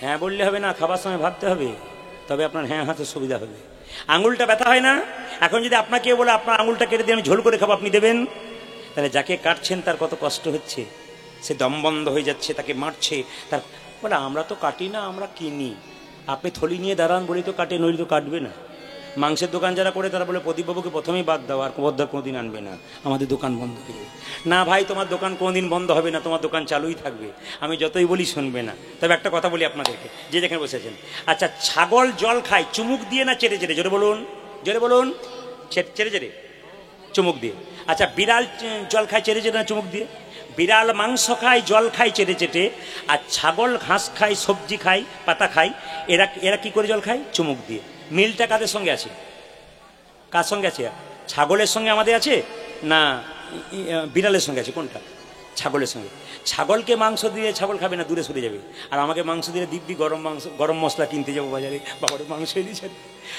হ্যাঁ বললে হবে না, খাবার সময় ভাবতে হবে, তবে আপনার হ্যাঁ হাতে সুবিধা হবে। আঙুলটা ব্যথা হয় না? এখন যদি আপনাকে বলে আপনার আঙুলটা কেটে দিয়ে আমি ঝোল করে খাবো, আপনি দেবেন? তাহলে যাকে কাটছেন তার কত কষ্ট হচ্ছে, সে দম বন্ধ হয়ে যাচ্ছে, তাকে মারছে, তার বলে আমরা তো কাটি না, আমরা কিনি। আপনি থলি নিয়ে দাঁড়ান বলেই তো কাটে, নইলে তো কাটবে না। মাংসের দোকান যারা করে তারা বলে প্রদীপবাবুকে প্রথমেই বাদ দাও, আর খবরদার কোনোদিন আনবে না, আমাদের দোকান বন্ধ হয়ে যাবে। না ভাই, তোমার দোকান কোনোদিন বন্ধ হবে না, তোমার দোকান চালুই থাকবে, আমি যতই বলি শুনবে না। তবে একটা কথা বলি আপনাদেরকে, যে যেখানে বসেছেন, আচ্ছা ছাগল জল খায় চুমুক দিয়ে না চেটে চেটে? জোরে বলুন, জোরে বলুন। চেটে চেটে, চুমুক দিয়ে। আচ্ছা বিড়াল জল খায় চেটে চেটে না চুমুক দিয়ে? বিড়াল মাংস খায়, জল খায় চেটে চেটে, আর ছাগল ঘাস খায়, সবজি খায়, পাতা খায়, এরা এরা কি করে জল খায়? চুমুক দিয়ে। মিলটা কাদের সঙ্গে আছে? কার সঙ্গে আছে? ছাগলের সঙ্গে আমাদের আছে না বিড়ালের সঙ্গে আছে? কোনটা? ছাগলের সঙ্গে। ছাগলকে মাংস দিয়ে ছাগল খাবে না, দূরে সরে যাবে। আর আমাকে মাংস দিয়ে দিব্যি গরম মাংস, গরম মশলা কিনতে যাবো বাজারে, বাবার মাংস এনেছেন।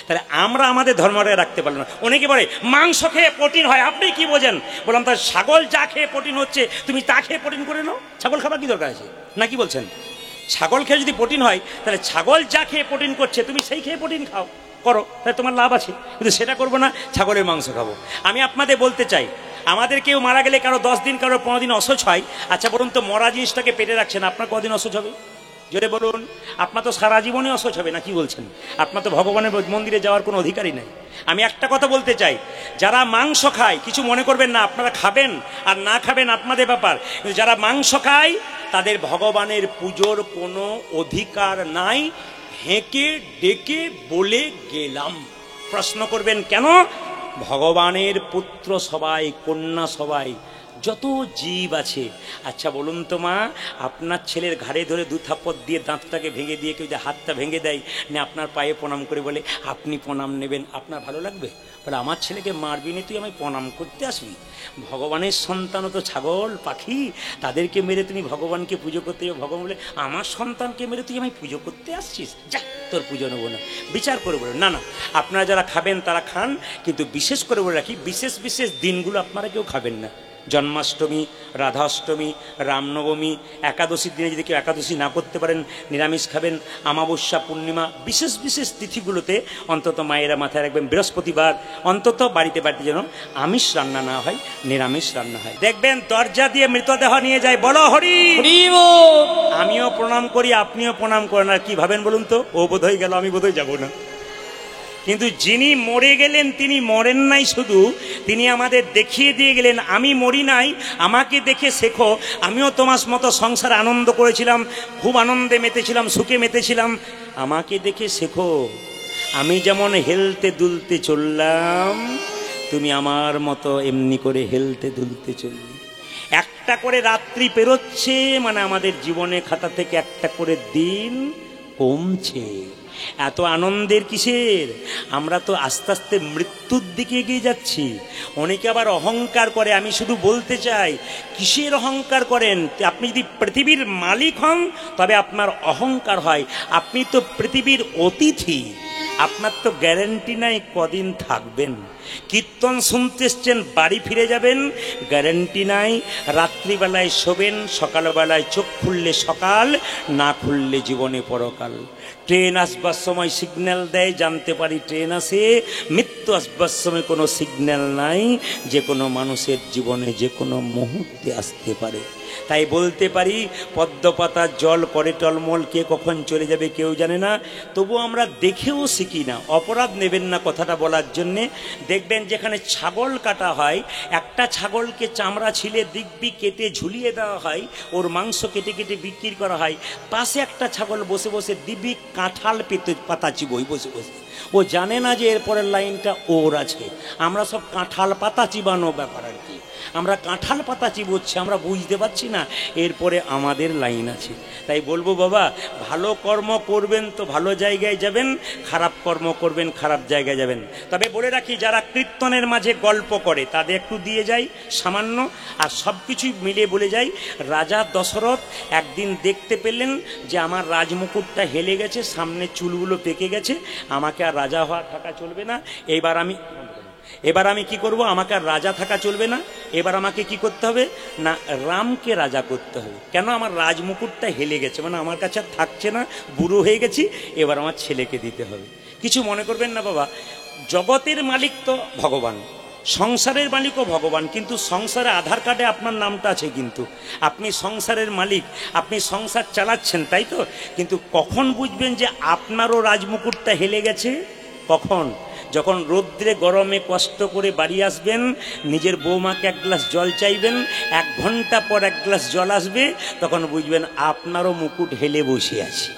তাহলে আমরা আমাদের ধর্মটা রাখতে পারলাম না। অনেকে বলে মাংস খেয়ে প্রোটিন হয়, আপনি কি বোঝেন? বললাম তার ছাগল যা খেয়ে প্রোটিন হচ্ছে তুমি তা খেয়ে প্রোটিন করে নাও, ছাগল খাবার কি দরকার আছে? না কি বলছেন? ছাগল খেয়ে যদি প্রোটিন হয়, তাহলে ছাগল যা খেয়ে প্রোটিন করছে তুমি সেই খেয়ে প্রোটিন খাও, করো, তাহলে তোমার লাভ আছে। কিন্তু সেটা করবো না, ছাগলের মাংস খাবো। আমি আপনাদের বলতে চাই, আমাদের কেউ মারা গেলে কারো 10 দিন, কারো 15 দিন অসহ্য হয়। আচ্ছা বলুন তো, মরা জিনিসটাকে পেটে রাখছেন, আপনার কদিন অসহ্য হবে? জোরে বলুন। আপনার তো সারা জীবনে অসহ্য হবে, না কি বলছেন? আপনার তো ভগবানের মন্দিরে যাওয়ার কোনো অধিকারই নাই। আমি একটা কথা বলতে চাই, যারা মাংস খায় কিছু মনে করবেন না, আপনারা খাবেন আর না খাবেন আপনাদের ব্যাপার, কিন্তু যারা মাংস খায় তাদের ভগবানের পুজোর কোনো অধিকার নাই। হেঁকে ডেকে বলে গেলাম। প্রশ্ন করবেন কেন? ভগবানের পুত্র সবাই, কন্যা সবাই, যত জীব আছে। আচ্ছা বলুন তো মা, আপনার ছেলের ঘাড়ে ধরে 2 থাপ্পড় দিয়ে দাঁতটাকে ভেঙে দিয়ে কেউ যে হাতটা ভেঙে দেয় না, আপনার পায়ে প্রণাম করে বলে আপনি প্রণাম নেবেন, আপনার ভালো লাগবে? বলে আমার ছেলেকে মারবি না, তুই আমায় প্রণাম করতে আসবি? ভগবানের সন্তানও তো ছাগল পাখি, তাদেরকে মেরে তুমি ভগবানকে পুজো করতে যাও। ভগবান বলে আমার সন্তানকে মেরে তুই আমায় পুজো করতে আসছিস, যা তোর পুজো নেবো না। বিচার করে বলে না না, আপনারা যারা খাবেন তারা খান, কিন্তু বিশেষ করে বলে রাখি, বিশেষ বিশেষ দিনগুলো আপনারা কেউ খাবেন না। জন্মাষ্টমী, রাধাষ্টমী, রামনবমী, একাদশীর দিনে যদি কেউ একাদশী না করতে পারেন নিরামিষ খাবেন। অমাবস্যা, পূর্ণিমা, বিশেষ বিশেষ তিথিগুলোতে অন্তত মায়েরা মাথায় রাখবেন, বৃহস্পতিবার অন্তত বাড়িতে বাড়িতে যেন আমিষ রান্না না হয়, নিরামিষ রান্না হয়। দেখবেন দরজা দিয়ে মৃতদেহ নিয়ে যায়, বলো হরি। আমিও প্রণাম করি, আপনিও প্রণাম করেন, আর কি ভাবেন বলুন তো? ও বোধ হয়ে গেল, আমি বোধ হয় যাবো না। কিন্তু যিনি মরে গেলেন তিনি মরেন নাই শুধু, তিনি আমাদের দেখিয়ে দিয়ে গেলেন আমি মরি নাই, আমাকে দেখে শেখো। আমিও তোমার মতো সংসার আনন্দ করেছিলাম, খুব আনন্দে মেতেছিলাম, সুখে মেতেছিলাম, আমাকে দেখে শেখো। আমি যেমন হেলতে দুলতে চললাম, তুমি আমার মতো এমনি করে হেলতে দুলতে চলবে। একটা করে রাত্রি পেরোচ্ছে মানে আমাদের জীবনে খাতা থেকে একটা করে দিন কমছে। এত আনন্দের কিসের? আমরা তো আস্তে আস্তে মৃত্যুর দিকে এগিয়ে যাচ্ছি। অনেকে আবার অহংকার করে, আমি শুধু বলতে চাই কিসের অহংকার করেন? আপনি যদি পৃথিবীর মালিক হন তবে আপনার অহংকার হয়। আপনি তো পৃথিবীর অতিথি, আপনার তো গ্যারেন্টি নাই কদিন থাকবেন। কীর্তন শুনতে এসছেন, বাড়ি ফিরে যাবেন, গ্যারেন্টি নাই। রাত্রিবেলায় শোবেন, সকালবেলায় চোখ খুললে সকাল, না খুললে জীবনে পরকাল। ট্রেন আসবার সময় সিগন্যাল দেয়, জানতে পারি ট্রেন আসে। মৃত্যু আসবার সময় কোনো সিগন্যাল নাই, যে কোনো মানুষের জীবনে যে কোনো মুহূর্তে আসতে পারে। তাই বলতে পারি পদ্মপাতার জল করে টলমল, কে কখন চলে যাবে কেউ জানে না। তবু আমরা দেখেও শিখি না। অপরাধ নেবেন না কথাটা বলার জন্যে। দেখবেন যেখানে ছাগল কাটা হয়, একটা ছাগলকে চামড়া ছিলে দিব্যি কেটে ঝুলিয়ে দেওয়া হয়, ওর মাংস কেটে কেটে বিক্রি করা হয়। পাশে একটা ছাগল বসে বসে দিব্যি কাঁঠাল পাতা চিবোই বসে বসে। ও জানে না যে এরপরের লাইনটা ওর আছে। আমরা সব কাঁঠাল পাতা চিবানো ব্যাপার আর কি, আমরা কাঁঠাল পাতা চিবোচ্ছি, আমরা বুঝতে পারছি না এরপরে আমাদের লাইন আছে। তাই বলবো বাবা, ভালো কর্ম করবেন তো ভালো জায়গায় যাবেন, খারাপ কর্ম করবেন খারাপ জায়গায় যাবেন। তবে বলে রাখি, যারা কীর্তনের মাঝে গল্প করে তাদের একটু দিয়ে যাই সামান্য, আর সব কিছুই মিলিয়ে বলে যাই। রাজা দশরথ একদিন দেখতে পেলেন যে আমার রাজমুকুটটা হেলে গেছে, সামনে চুলগুলো পেকে গেছে, আমাকে আর রাজা হওয়া থাকা চলবে না, এবার আমি কি করব? আমাকে আর রাজা থাকা চলবে না, এবার আমাকে কি করতে হবে না, রামকে রাজা করতে হবে। কেন? আমার রাজমুকুটটা হেলে গেছে, মানে আমার কাছে আর থাকছে না, বুড়ো হয়ে গেছি, এবার আমার ছেলেকে দিতে হবে। কিছু মনে করবেন না বাবা, জগতের মালিক তো ভগবান, সংসারের মালিকও ভগবান, কিন্তু সংসারে আধার কার্ডে আপনার নামটা আছে, কিন্তু আপনি সংসারের মালিক, আপনি সংসার চালাচ্ছেন, তাই তো? কিন্তু কখন বুঝবেন যে আপনারও রাজমুকুটটা হেলে গেছে? কখন? যখন রৌদ্রে গরমে কষ্ট করে বাড়ি আসবেন, নিজের বৌমাকে এক গ্লাস জল চাইবেন, 1 ঘন্টা পর 1 গ্লাস জল আসবে, তখন বুঝবেন আপনারও মুকুট হেলে বসে আছে,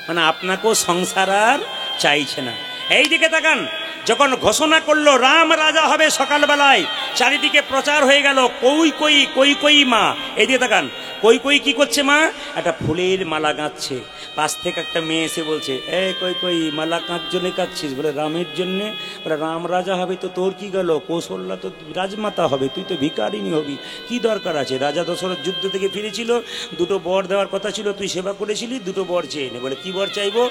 মানে আপনাকেও সংসার আর চাইছে না। এই দিকে তাকান, যখন ঘোষণা করলো রাম রাজা হবে, সকালবেলায় চারিদিকে প্রচার হয়ে গেল কই কই কই কই মা। এই দিকে তাকান, কই কই কি করছে মা? একটা ফুলের মালা গাঁথছে। পাশ থেকে একটা মেয়ে এসে বলছে, এ কই কই মালা কাঁচ জন্য কাঁদছিস? বলে রামের জন্যে। বলে রাম রাজা হবে তো তোর কি গেল? কৌশল্যা তো রাজমাতা হবে, তুই তো ভিখারিনী হবি, কি দরকার আছে? রাজা দশরথ যুদ্ধ থেকে ফিরেছিল, 2টো বর দেওয়ার কথা ছিল, তুই সেবা করেছিলি, 2টো বর চেয়ে নে। বলে কি বর চাইবো?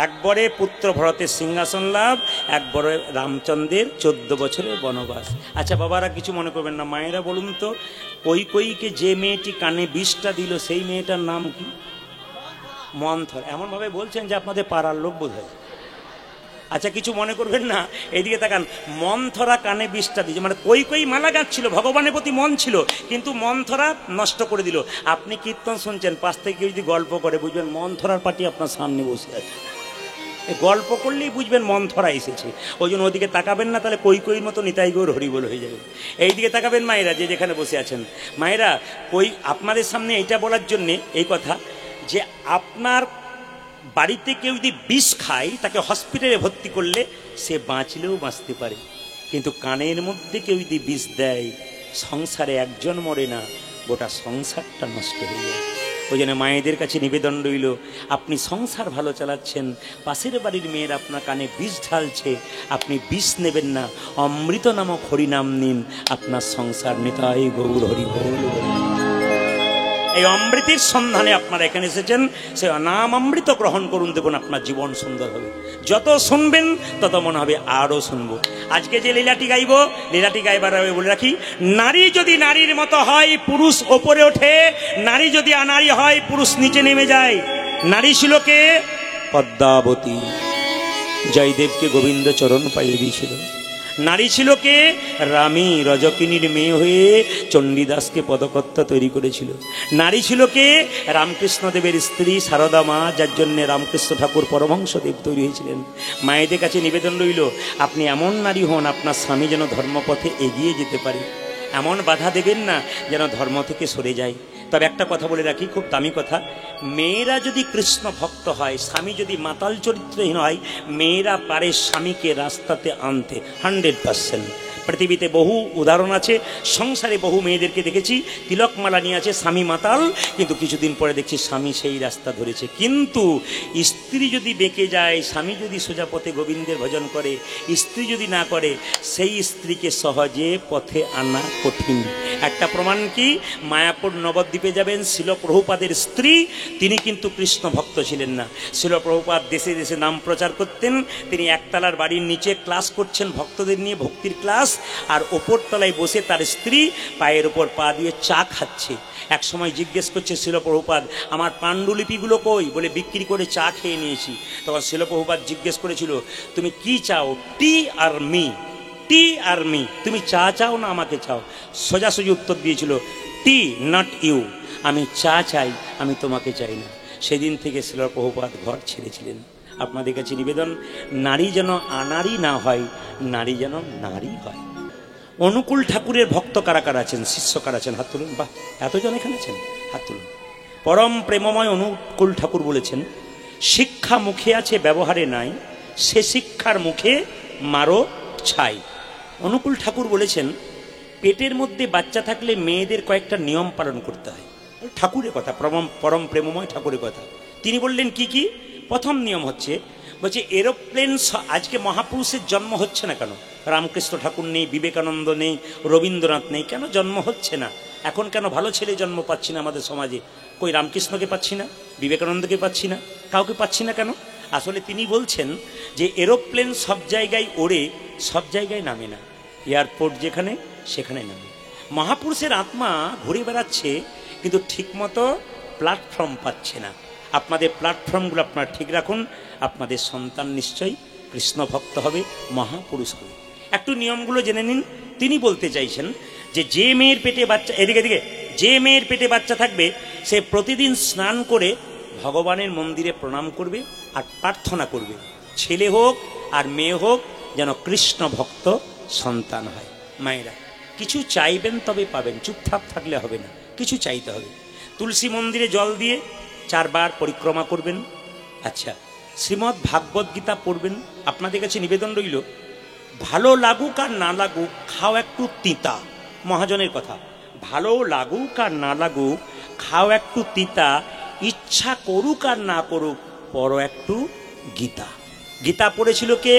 একবারে পুত্র ভরতের সিংহাসন লাভ, একবারে রামচন্দ্রের 14 বছরের বনবাস। আচ্ছা বাবারা কিছু মনে করবেন না, মায়েরা বলুন তো, কই কইকে যে মেয়েটি কানে বিষটা দিল সেই মেয়েটার নাম কি? মন্থর। এমন ভাবে বলছেন যে আপনাদের পাড়ার লোক বোধ হয়। আচ্ছা কিছু মনে করবেন না, এইদিকে তাকান, মন্থরা কানে বিষটা দিয়েছে, মানে কই কই মালা গাঁথছিল, ভগবানের প্রতি মন ছিল, কিন্তু মন্থরা নষ্ট করে দিল। আপনি কীর্তন শুনছেন, পাশ থেকে কেউ যদি গল্প করে, বুঝবেন মন্থরার পার্টি আপনার সামনে বসে আছে। গল্প করলেই বুঝবেন মন্থরা এসেছে। ওই জন্য ওদিকে তাকাবেন না, তাহলে কই কইর মতো নিতাই গৌর হরিবোল হয়ে যাবে। এইদিকে তাকাবেন মায়েরা, যে যেখানে বসে আছেন। মায়েরা, কই আপনাদের সামনে এইটা বলার জন্যে এই কথা, যে আপনার বাড়িতে কেউ যদি বিষ খায়, তাকে হসপিটালে ভর্তি করলে সে বাঁচলেও বাঁচতে পারে, কিন্তু কানের মধ্যে কেউ যদি বিষ দেয়, সংসারে একজন মরে না, গোটা সংসারটা নষ্ট হয়ে যায়। ওই জন্য মায়েদের কাছে নিবেদন রইল, আপনি সংসার ভালো চালাচ্ছেন, পাশের বাড়ির মেয়ের আপনার কানে বিষ ঢালছে, আপনি বিষ নেবেন না, অমৃত নামক হরিনাম নিন, আপনার সংসার নিতাই গৌর হরি বল। এই অমৃতের সন্ধানে আপনারা এখানে এসেছেন, সে নাম অমৃত গ্রহণ করুন, দেখুন আপনার জীবন সুন্দর হবে। যত শুনবেন তত মনে হবে আরও শুনবো। আজকে যে লীলাটি গাইব, লীলাটি গাইবার আগে বলে রাখি, নারী যদি নারীর মতো হয়, পুরুষ ওপরে ওঠে, নারী যদি অনারী হয়, পুরুষ নিচে নেমে যায়। নারী ছিল কে? পদ্মাবতী, জয়দেবকে গোবিন্দ চরণ পাইয়ে দিয়েছিল। নারী ছিল কে? রামী, রজকিনীর মেয়ে হয়ে চণ্ডীদাসকে পদকর্তা তৈরি করেছিল। নারী ছিল কে? রামকৃষ্ণদেবের স্ত্রী সারদা মা, যার জন্য রামকৃষ্ণ ঠাকুর পরমহংসদেব তৈরি হয়েছিলেন। মায়েদের কাছে নিবেদন রইল, আপনি এমন নারী হন, আপনার স্বামী যেন ধর্মপথে এগিয়ে যেতে পারে, এমন বাধা দেবেন না যেন ধর্ম থেকে সরে যায়। তবে একটা কথা বলে রাখি, খুব দামি কথা, মেয়েরা যদি কৃষ্ণ ভক্ত হয়, স্বামী যদি মাতাল চরিত্রহীন হয়, মেয়েরা পারে স্বামীকে রাস্তাতে আনতে 100%। পৃথিবীতে বহু উদাহরণ আছে, সংসারে বহু মেয়েদেরকে দেখেছি তিলকমালা নিয়ে আছে, স্বামী মাতাল, কিন্তু কিছুদিন পরে দেখছি স্বামী সেই রাস্তা ধরেছে। কিন্তু স্ত্রী যদি বেঁকে যায়, স্বামী যদি সোজা পথে গোবিন্দের ভজন করে, স্ত্রী যদি না করে, সেই স্ত্রীকে সহজে পথে আনা কঠিন। একটা প্রমাণ কি, মায়াপুর নবদ্বীপে যাবেন, শিল প্রভুপাদের স্ত্রী, তিনি কিন্তু কৃষ্ণ ভক্ত ছিলেন না। শিল প্রভুপাদ দেশে দেশে নাম প্রচার করতেন, তিনি একতলার বাড়ির নিচে ক্লাস করছেন ভক্তদের নিয়ে, ভক্তির ক্লাস, আর ওপর তলায় বসে তার স্ত্রী পায়ের ওপর পা দিয়ে চা খাচ্ছে। এক সময় জিজ্ঞেস করছে শিল প্রভুপাদ, আমার পাণ্ডুলিপিগুলো কই? বলে বিক্রি করে চা খেয়ে নিয়েছি। তখন শিল প্রভুপাদ জিজ্ঞেস করেছিল, তুমি কি চাও? টি আর মি, টি আর মি, তুমি চা চাও না আমাকে চাও? সোজাসুজি উত্তর দিয়েছিল, টি নট ইউ, আমি চা চাই, আমি তোমাকে চাই না। সেদিন থেকে শিল প্রভুপাদ ঘর ছেড়েছিলেন। আপনাদের কাছে নিবেদন, নারী যেন আনারী না হয়, নারী যেন নারী হয়। অনুকূল ঠাকুরের ভক্ত কারা কারা আছেন, শিষ্য কারা আছেন? হাত তুলুন। বাহ, এতজন এখানে আছেন, হাত তুলুন। পরম প্রেমময় অনুকূল ঠাকুর বলেছেন, শিক্ষা মুখে আছে ব্যবহারে নাই, সে শিক্ষার মুখে মারো ছাই। অনুকূল ঠাকুর বলেছেন, পেটের মধ্যে বাচ্চা থাকলে মেয়েদের কয়েকটা নিয়ম পালন করতে হয়। ঠাকুরের কথা, পরম প্রেমময় ঠাকুরের কথা। তিনি বললেন কি কি? প্রথম নিয়ম হচ্ছে, বলছে এরোপ্লেন, আজকে মহাপুরুষের জন্ম হচ্ছে না কেন? রামকৃষ্ণ ঠাকুর নেই, বিবেকানন্দ নেই, রবীন্দ্রনাথ নেই, কেন জন্ম হচ্ছে না? এখন কেন ভালো ছেলে জন্ম পাচ্ছি না আমাদের সমাজে? কই রামকৃষ্ণকে পাচ্ছি না, বিবেকানন্দকে পাচ্ছি না, কাউকে পাচ্ছি না কেন? আসলে তিনি বলছেন যে এরোপ্লেন সব জায়গায় ওড়ে, সব জায়গায় নামে না, এয়ারপোর্ট যেখানে সেখানে নামে। মহাপুরুষের আত্মা ঘুরে বেড়াচ্ছে, কিন্তু ঠিকমতো প্ল্যাটফর্ম পাচ্ছে না। আপনাদের প্ল্যাটফর্মগুলো আপনারা ঠিক রাখুন, আপনাদের সন্তান নিশ্চয়ই কৃষ্ণ ভক্ত হবে, মহাপুরুষ হবে। একটু নিয়মগুলো জেনে নিন। তিনি বলতে চাইছেন যে মেয়ের পেটে বাচ্চা, এদিকে দিকে, যে মেয়ের পেটে বাচ্চা থাকবে, সে প্রতিদিন স্নান করে ভগবানের মন্দিরে প্রণাম করবে আর প্রার্থনা করবে, ছেলে হোক আর মেয়ে হোক যেন কৃষ্ণ ভক্ত সন্তান হয়। মায়েরা কিছু চাইবেন তবে পাবেন, চুপচাপ থাকলে হবে না, কিছু চাইতে হবে। তুলসী মন্দিরে জল দিয়ে 4 বার পরিক্রমা করবেন। আচ্ছা, শ্রীমদ্ ভাগবত গীতা পড়বেন। আপনাদের কাছে নিবেদন রইল, ভালো লাগুক আর না লাগুক খাও একটু তিতা। মহাজনের কথা, ভালো লাগুক আর না লাগুক খাও একটু তিতা, ইচ্ছা করুক আর না করুক পড়ো একটু গীতা। গীতা পড়েছিল কে?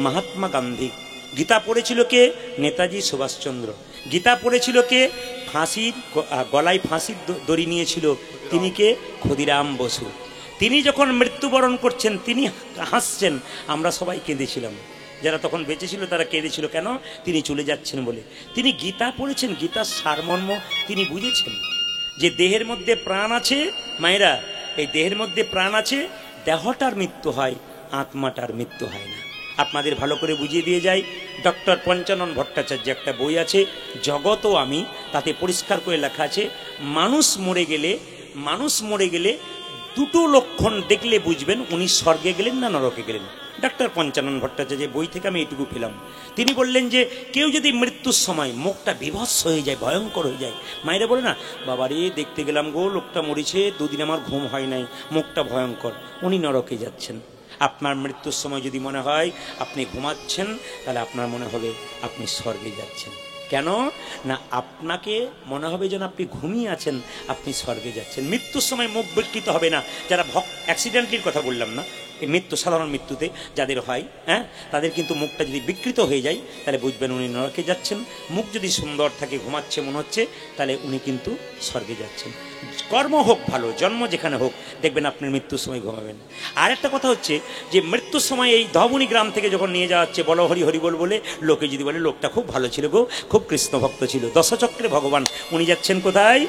মহাত্মা গান্ধী। গীতা পড়েছিল কে? নেতাজি সুভাষচন্দ্র। গীতা পড়েছিল কে? ফাঁসির গলায় ফাঁসির দড়ি নিয়েছিল তিনি কে? ক্ষুদিরাম বসু। তিনি যখন মৃত্যুবরণ করছেন তিনি হাসছেন, আমরা সবাই কেঁদেছিলাম। যারা তখন বেঁচে ছিল তারা কেঁদেছিল, কেন? তিনি চলে যাচ্ছেন বলে। তিনি গীতা পড়েছেন, গীতার সারমর্ম তিনি বুঝেছেন যে দেহের মধ্যে প্রাণ আছে। মায়েরা, এই দেহের মধ্যে প্রাণ আছে, দেহটার মৃত্যু হয়, আত্মাটার মৃত্যু হয় না। আপনাদের ভালো করে বুঝিয়ে দিয়ে যাই, ডক্টর পঞ্চানন ভট্টাচার্য একটা বই আছে জগৎ ও আমি, তাতে পরিষ্কার করে লেখা আছে মানুষ মরে গেলে দুটো লক্ষণ দেখলে বুঝবেন উনি স্বর্গে গেলেন না নরকে গেলেন। ডক্টর পঞ্চানন ভট্টাচার্যের বই থেকে আমি এইটুকু পেলাম। তিনি বললেন যে কেউ যদি মৃত্যুর সময় মুখটা বিভৎস হয়ে যায়, ভয়ঙ্কর হয়ে যায়, মায়েরা বলে না, বাবারে দেখতে গেলাম গো লোকটা মরেছে, 2 দিন আমার ঘুম হয় নাই, মুখটা ভয়ঙ্কর, উনি নরকে যাচ্ছেন। আপনার মৃত্যুর সময় যদি মনে হয় আপনি ঘুমাচ্ছেন, তাহলে আপনার মনে হবে আপনি স্বর্গে যাচ্ছেন। কেন না? আপনাকে মনে হবে যেন আপনি ঘুমিয়ে আছেন, আপনি স্বর্গে যাচ্ছেন। মৃত্যুর সময় মুখ বিকৃত হবে না। যারা অ্যাক্সিডেন্টলির কথা বললাম না, এই মৃত্যু সাধারণ মৃত্যুতে যাদের হয়, হ্যাঁ, তাদের কিন্তু মুখটা যদি বিকৃত হয়ে যায় তাহলে বুঝবেন উনি নরকে যাচ্ছেন। মুখ যদি সুন্দর থাকে, ঘুমাচ্ছে মনে হচ্ছে, তাহলে উনি কিন্তু স্বর্গে যাচ্ছেন। কর্ম হোক ভালো, জন্ম যেখানে হোক, দেখবেন আপনি মৃত্যুর সময় ঘুমাবেন। আর একটা কথা হচ্ছে যে মৃত্যুর সময় এই ধবনী গ্রাম থেকে যখন নিয়ে যাওয়া হচ্ছে, বলো হরি হরি বল বলে, লোকে যদি বলে লোকটা খুব ভালো ছিল গো, খুব কৃষ্ণ ভক্ত ছিল, দশচক্রে ভগবান, উনি যাচ্ছেন কোথায়?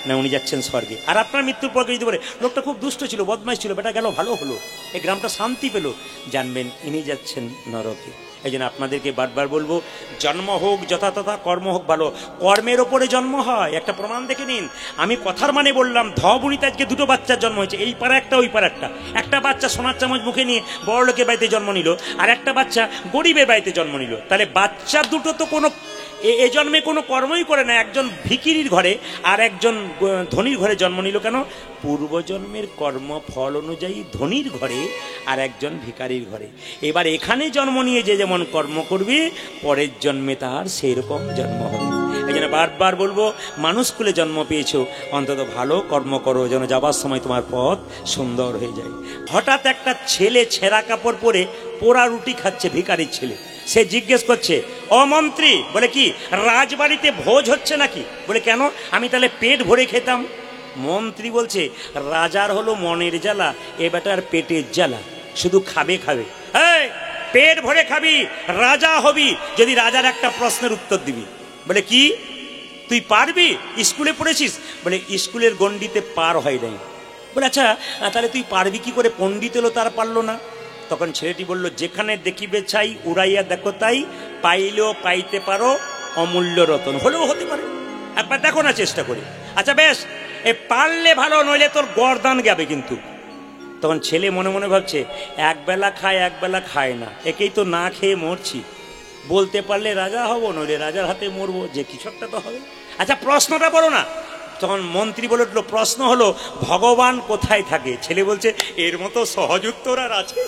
না, উনি যাচ্ছেন স্বর্গে। আর আপনার মৃত্যুর পর যদি বলে লোকটা খুব দুষ্ট ছিল, বদমাইশ ছিল, বেটা গেল ভালো হলো, এই গ্রামটা শান্তি পেল, জানবেন ইনি যাচ্ছেন নরকে। এই জন্য আপনাদেরকে বারবার বলবো, জন্ম হোক যথাতথা, কর্ম হোক ভালো। কর্মের ওপরে জন্ম হয়, একটা প্রমাণ দেখে নিন। আমি কথার মানে বললাম, ধবুনিতে আজকে 2টো বাচ্চার জন্ম হয়েছে, এই পাড়া একটা ওই পাড়া একটা। একটা বাচ্চা সোনার চামচ মুখে নিয়ে বড় লোকের বাড়িতে জন্ম নিল, আর একটা বাচ্চা গরিবের বাড়িতে জন্ম নিল। তাহলে বাচ্চা দুটো তো কোনো এ জন্মে কোনো কর্মই করে না। একজন ভিখিরির ঘরে আর একজন ধনীর ঘরে জন্ম নিল কেন? পূর্বজন্মের কর্মফল অনুযায়ী ধনীর ঘরে আর একজন ভিখারির ঘরে। এবার এখানে জন্ম নিয়ে যে যেমন কর্ম করবে, পরের জন্মে তার সেরকম জন্ম হবে। এই জন্য বারবার বলবো, মানুষ কুলে জন্ম পেয়েছো, অন্তত ভালো কর্ম করো, যেন যাবার সময় তোমার পথ সুন্দর হয়ে যায়। হঠাৎ একটা ছেলে ছেঁড়া কাপড় পরে পোড়া রুটি খাচ্ছে, ভিখারির ছেলে। সে জিজ্ঞেস করছে, ও মন্ত্রী, বলে কি রাজবাড়িতে ভোজ হচ্ছে নাকি? বলে কেন? আমি তাহলে পেট ভরে খেতাম। মন্ত্রী বলছে, রাজার হলো মনের জ্বালা, এ বেটার পেটের জ্বালা, শুধু খাবে খাবে। এই পেট ভরে খাবি, রাজা হবি যদি রাজার একটা প্রশ্নের উত্তর দিবি। বলে কি? তুই পারবি? স্কুলে পড়েছিস? বলে স্কুলের গণ্ডিতে পার হয় নাই। বলে আচ্ছা তাহলে তুই পারবি কি করে? পণ্ডিত এলো তার পারলো না। তখন ছেলেটি বলল, যেখানে দেখিবে চাই উড়াইয়া দেখো তাই, পাইলেও পাইতে পারো অমূল্য রতন। হলেও হতে পারে, একবার দেখো না চেষ্টা করে। আচ্ছা বেশ, এ পারলে ভালো, নইলে তোর গর্দান যাবে কিন্তু। তখন ছেলে মনে মনে ভাবছে, একবেলা খায় একবেলা খায় না, একেই তো না খেয়ে মরছি, বলতে পারলে রাজা হব, নইলে রাজার হাতে মরবো, যে কিছু একটা তো হবে। আচ্ছা প্রশ্নটা বলো না। তখন মন্ত্রী বলে উঠলো, প্রশ্ন হলো ভগবান কোথায় থাকে? ছেলে বলছে, এর মতো সহজ উত্তর আর আছে?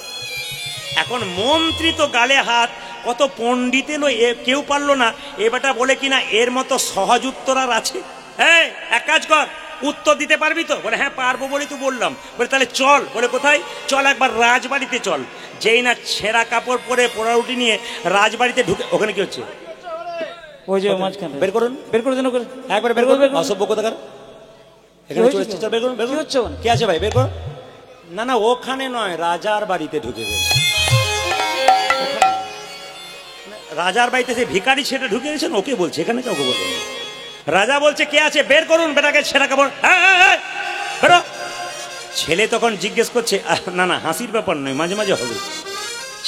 এখন মন্ত্রী তো গালে হাত, কত পণ্ডিত এলো, কেউ পারলো না। এবারটা বলে কিনা এর মতো সহজ উত্তর আর আছে? হ্যাঁ, এক কাজ কর, উত্তর দিতে পারবি তো? বলে হ্যাঁ পারবো বলে তো বললাম। বলে তাহলে চল। বলে কোথায়? চল একবার রাজবাড়িতে চল। যেই না ছেঁড়া কাপড় পরে পোড়া রুটি নিয়ে রাজবাড়িতে ঢুকে, ওখানে কি হচ্ছে? ওই যে মাঝখানে বের করুন, বের করে দেন, একবার বের করবেন, অসভ্য কোথাকার। এখানে বের করুন, বের করুন। কি আছে ভাই, বের করুন। না না, ওখানে নয়, রাজার বাড়িতে ঢুকে গেছে। রাজার বাড়িতে সে ভিখারি ছেলে ঢুকে গেছেন, ওকে বলছে, এখানে কাউকে বলবে। রাজা বলছে, কে আছে? বের করুন বেটাকে, ছেঁড়া কাপড় বেরো। ছেলে তখন জিজ্ঞেস করছে, না না হাসির ব্যাপার নয়, মাঝে মাঝে হবে।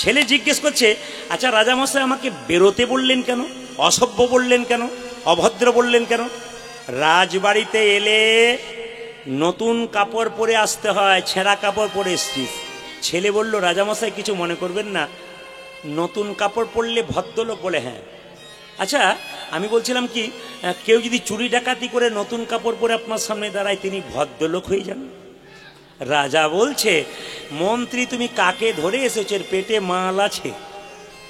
ছেলে জিজ্ঞেস করছে, আচ্ছা রাজামশাই আমাকে বেরোতে বললেন কেন? অসভ্য বললেন কেন? অভদ্র বললেন কেন? রাজবাড়িতে এলে নতুন কাপড় পরে আসতে হয়, ছেঁড়া কাপড় পরে এসছিস। ছেলে বলল, রাজামশাই কিছু মনে করবেন না, নতুন কাপড় পরলে ভদ্রলোক বলে। হ্যাঁ, আচ্ছা আমি বলছিলাম কি, কেউ যদি চুরি ডাকাতি করে নতুন কাপড় পরে আপনার সামনে দাঁড়ায়, তিনি ভদ্রলোক হয়ে যান? রাজা বলছে, মন্ত্রী তুমি কাকে ধরে এসেছো? এর পেটে মাল আছে,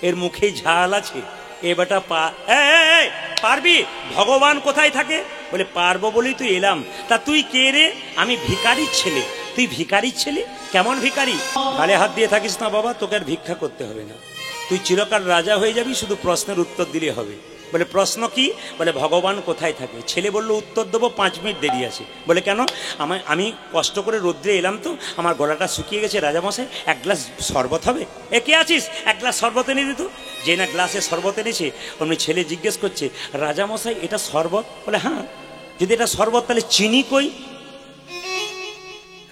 এর মুখে ঝাল আছে, এ বেটা পারবি? ভগবান কোথায় থাকে? বলে পারবো বলেই তুই এলাম। তা তুই কে রে? আমি ভিখারির ছেলে। তুই ভিখারির ছেলে? কেমন ভিখারি? গালে হাত দিয়ে থাকিস না বাবা, তোকে আর ভিক্ষা করতে হবে না, তুই চিরকাল রাজা হয়ে যাবি, শুধু প্রশ্নের উত্তর দিলে হবে। বলে প্রশ্ন কি? বলে ভগবান কোথায় থাকে। ছেলে বলল, উত্তর দেবো, 5 মিনিট দেরি আছে। বলে কেন? আমি কষ্ট করে রোদ্রে এলাম তো, আমার গলাটা শুকিয়ে গেছে, রাজামশাই এক গ্লাস শরবত হবে? এ কে আছিস, এক গ্লাস শরবত এনে দিত। যে না গ্লাসে শরবত এনেছে, অমনি ছেলে জিজ্ঞেস করছে, রাজামশাই এটা শরবত? বলে হ্যাঁ। যদি এটা শরবত তাহলে চিনি কই?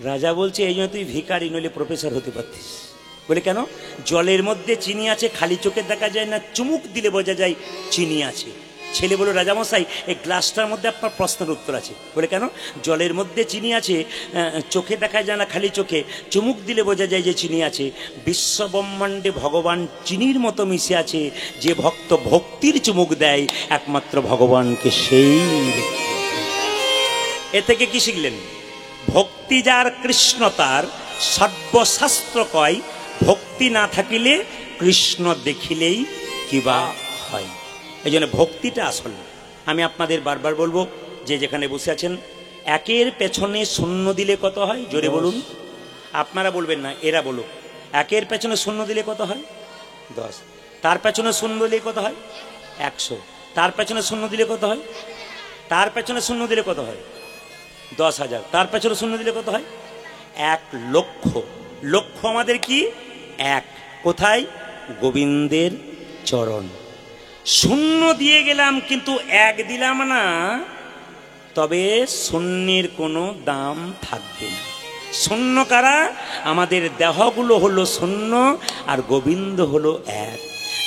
রাজা বলছে, এই জন্য তুই ভিখারি, নইলে প্রফেসর হতে পারতিস। বলে কেন? জলের মধ্যে চিনি আছে, খালি চোখে দেখা যায় না, চুমুক দিলে বোঝা যায় চিনি আছে। ছেলে বলল, রাজামশাই এই গ্লাসটার মধ্যে আপনার প্রশ্নের উত্তর আছে। বলে কেন? জলের মধ্যে চিনি আছে, চোখে দেখা যায় না, খালি চোখে চুমুক দিলে বোঝা যায় যে চিনি আছে। বিশ্বব্রহ্মাণ্ডে ভগবান চিনির মতো মিশে আছে, যে ভক্ত ভক্তির চুমুক দেয় একমাত্র ভগবানকে সেই দেখতে। এ থেকে কি শিখলেন? ভক্তি যার কৃষ্ণ তার, সর্বশাস্ত্র কয়, ভক্তি না থাকিলে কৃষ্ণ দেখিলেই কিবা হয়। এই জন্য ভক্তিটা আসল। আমি আপনাদের বারবার বলবো, যে যেখানে বসে আছেন, একের পেছনে শূন্য দিলে কত হয়? জোরে বলুন। আপনারা বলবেন না, এরা বলুক। একের পেছনে শূন্য দিলে কত হয়? 10। তার পেছনে শূন্য দিলে কত হয়? 100। তার পেছনে শূন্য দিলে কত হয়? তার পেছনে শূন্য দিলে কত হয়? 10,000। তার পেছনে শূন্য দিলে কত হয়? 1 লক্ষ। লক্ষ আমাদের কি? এক। কোথায়? গোবিন্দের চরণ। শূন্য দিয়ে গেলাম কিন্তু 1 দিলাম না, তবে শূন্যের কোনো দাম থাকবে না। শূন্য কারা? আমাদের দেহগুলো হলো শূন্য, আর গোবিন্দ হলো 1।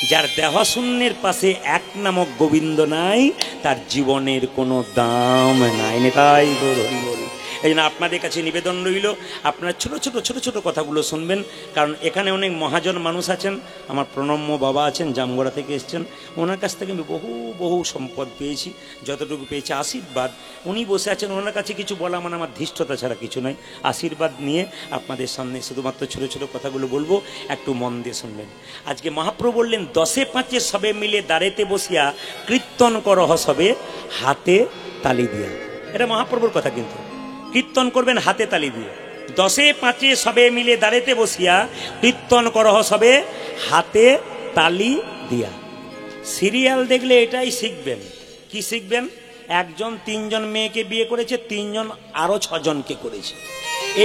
যার দেহ শূন্যের পাশে 1 নামক গোবিন্দ নাই, তার জীবনের কোনো দাম নাই। নেতাই গৌর হরি বল। এই জন্য আপনাদের কাছে নিবেদন রইল, আপনারা ছোট ছোট কথাগুলো শুনবেন, কারণ এখানে অনেক মহাজন মানুষ আছেন। আমার প্রণম্য বাবা আছেন, জামগড়া থেকে এসছেন, ওনার কাছ থেকে আমি বহু সম্পদ পেয়েছি, যতটুকু পেয়েছি আশীর্বাদ। উনি বসে আছেন, ওনার কাছে কিছু বলা মানে আমার ধৃষ্টতা ছাড়া কিছু নয়। আশীর্বাদ নিয়ে আপনাদের সামনে শুধুমাত্র ছোট ছোট কথাগুলো বলবো, একটু মন দিয়ে শুনবেন। আজকে মহাপ্রভু বললেন, 10-5 সবে মিলে দাঁড়েতে বসিয়া কীর্তন করহ সবে হাতে তালি দিয়া। এটা মহাপ্রভুর কথা, কিন্তু কীর্তন করবেন হাতে তালি দিয়ে। 10-5 সবে মিলে দাঁড়েতে বসিয়া কীর্তন করহ সবে হাতে তালি দিয়া। সিরিয়াল দেখলে এটাই শিখবেন। কি শিখবেন? একজন 3 জন মেয়েকে বিয়ে করেছে, 3 জন আরো 6 জনকে করেছে।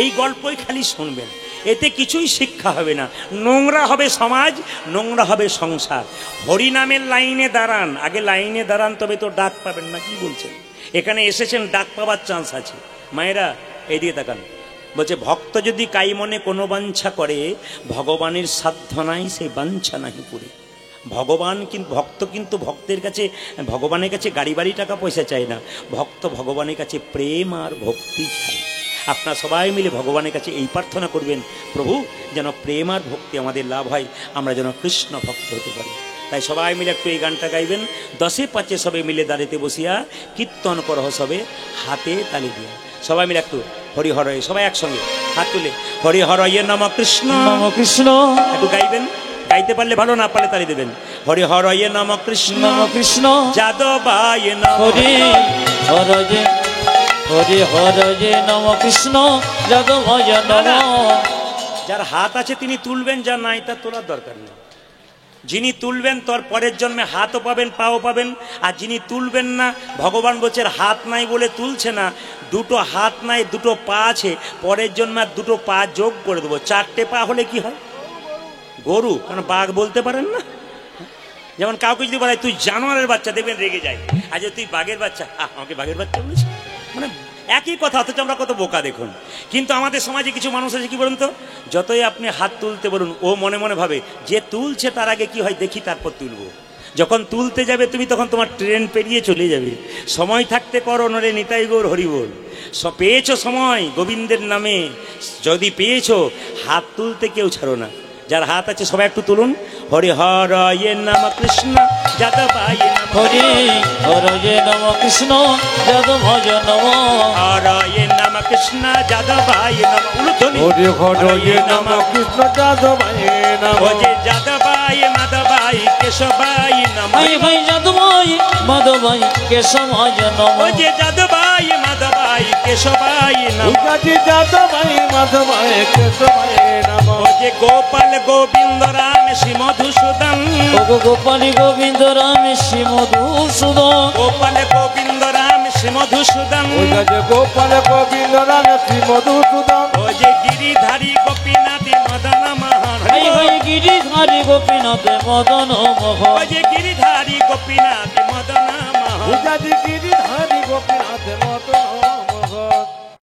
এই গল্পই খালি শুনবেন, এতে কিছুই শিক্ষা হবে না। নোংরা হবে সমাজ, নোংরা হবে সংসার। হরিনামের লাইনে দাঁড়ান, আগে লাইনে দাঁড়ান, তবে তো ডাক পাবেন না। কি বলছেন? এখানে এসেছেন, ডাক পাওয়ার চান্স আছে। মায়েরা এদিকে তাকান। বলছে, ভক্ত যদি কাই মনে কোনো বাঞ্ছা করে, ভগবানের সাধ্য নাই সেই বাঞ্ছা নাহি পুরে। ভগবান কিন্তু ভক্ত, কিন্তু ভক্তের কাছে, ভগবানের কাছে গাড়ি বাড়ি টাকা পয়সা চায় না। ভক্ত ভগবানের কাছে প্রেম আর ভক্তি চায়। আপনারা সবাই মিলে ভগবানের কাছে এই প্রার্থনা করবেন, প্রভু যেন প্রেম আর ভক্তি আমাদের লাভ হয়, আমরা যেন কৃষ্ণ ভক্ত হতে পারি। তাই সবাই মিলে একটু এই গানটা গাইবেন। 10-5 সবে মিলে দাঁড়িতে বসিয়া কীর্তন করহ সবে হাতে তালি দিয়া। সবাই মিলে একটু হরি হরয়ে, সবাই একসঙ্গে হাত তুলে হরি হরয়ে নম কৃষ্ণ নম কৃষ্ণ। একটু গাইবেন, গাইতে পারলে ভালো, না পারলে তালি দেবেন। হরি হরয়ে নম কৃষ্ণ নম কৃষ্ণ। যাদবায় নম হরি হরয়ে, হরি হরয়ে নম কৃষ্ণ যাদবায় নম। যার হাত আছে তিনি তুলবেন, যার নাই তার তোলার দরকার নেই। যিনি তুলবেন তোর পরের জন্মে হাতও পাবেন, পাও পাবেন। আর যিনি তুলবেন না, ভগবান বলছে হাত নাই বলে তুলছে না, 2টো হাত নাই 2টো পা আছে, পরের জন্মে 2টো পা যোগ করে দেবো। 4টে পা হলে কি হয়? গরু। কারণ বাঘ বলতে পারেন না। যেমন কাউকে যদি বলে তুই জানোয়ারের বাচ্চা, দেখবেন রেগে যায়। আজ তুই বাঘের বাচ্চা, আমাকে বাঘের বাচ্চা বলেছে, মানে একই কথা, অথচ আমরা কত বোকা দেখুন। কিন্তু আমাদের সমাজে কিছু মানুষ আছে, কি বলুন তো, যতই আপনি হাত তুলতে বলুন, ও মনে মনে ভাবে যে তুলছে তার আগে কি হয় দেখি, তারপর তুলবো। যখন তুলতে যাবে তুমি তখন তোমার ট্রেন পেরিয়ে চলে যাবে। সময় থাকতে করো নরে নিতাই গৌর হরিবোল। পেয়েছো সময় গোবিন্দের নামে, যদি পেয়েছো হাত তুলতে কেউ ছাড়ো না। যার হাত আছে সবাই একটু তুলুন। হরি হর ইয়ে নাম কৃষ্ণ যাদবায় নম, হরি হর যে নম কৃষ্ণ যাদবায় নম, হর ইয়ে নাম কৃষ্ণ যাদবায় নম। উলুধ্বনি। হরি হর ইয়ে নাম কৃষ্ণ যাদবায় নম, ও যে যাদবায় মাধবায় কেশবায় নম, ভাই ভাই যাদবায় মাধবায় কেশবায় নম, ও যে যাদবায় মাধবায় কেশবায় নম, উজাজি যাদবায় মাধবায় কেশবায় নম, ও যে গোপাল গোবিন্দ রাম শ্রী মধুসূদন, ও গো গোপালী গোবিন্দ রাম শ্রী মধুসূদন, গোপাল গোবিন্দ রাম শ্রী মধুসূদন, উজাজি গোপাল গোবিন্দ রাম শ্রী মধুসূদন, ও যে গিরিধারী গোপীনাথ মদন মোহন, ভাই ভাই গিরিধারী গোপীনাথ মদন ও মোহন, যে গিরিধারী গোপীনাথ মদন মোহন, উজাজি গিরিধারী গোপীনাথ মদন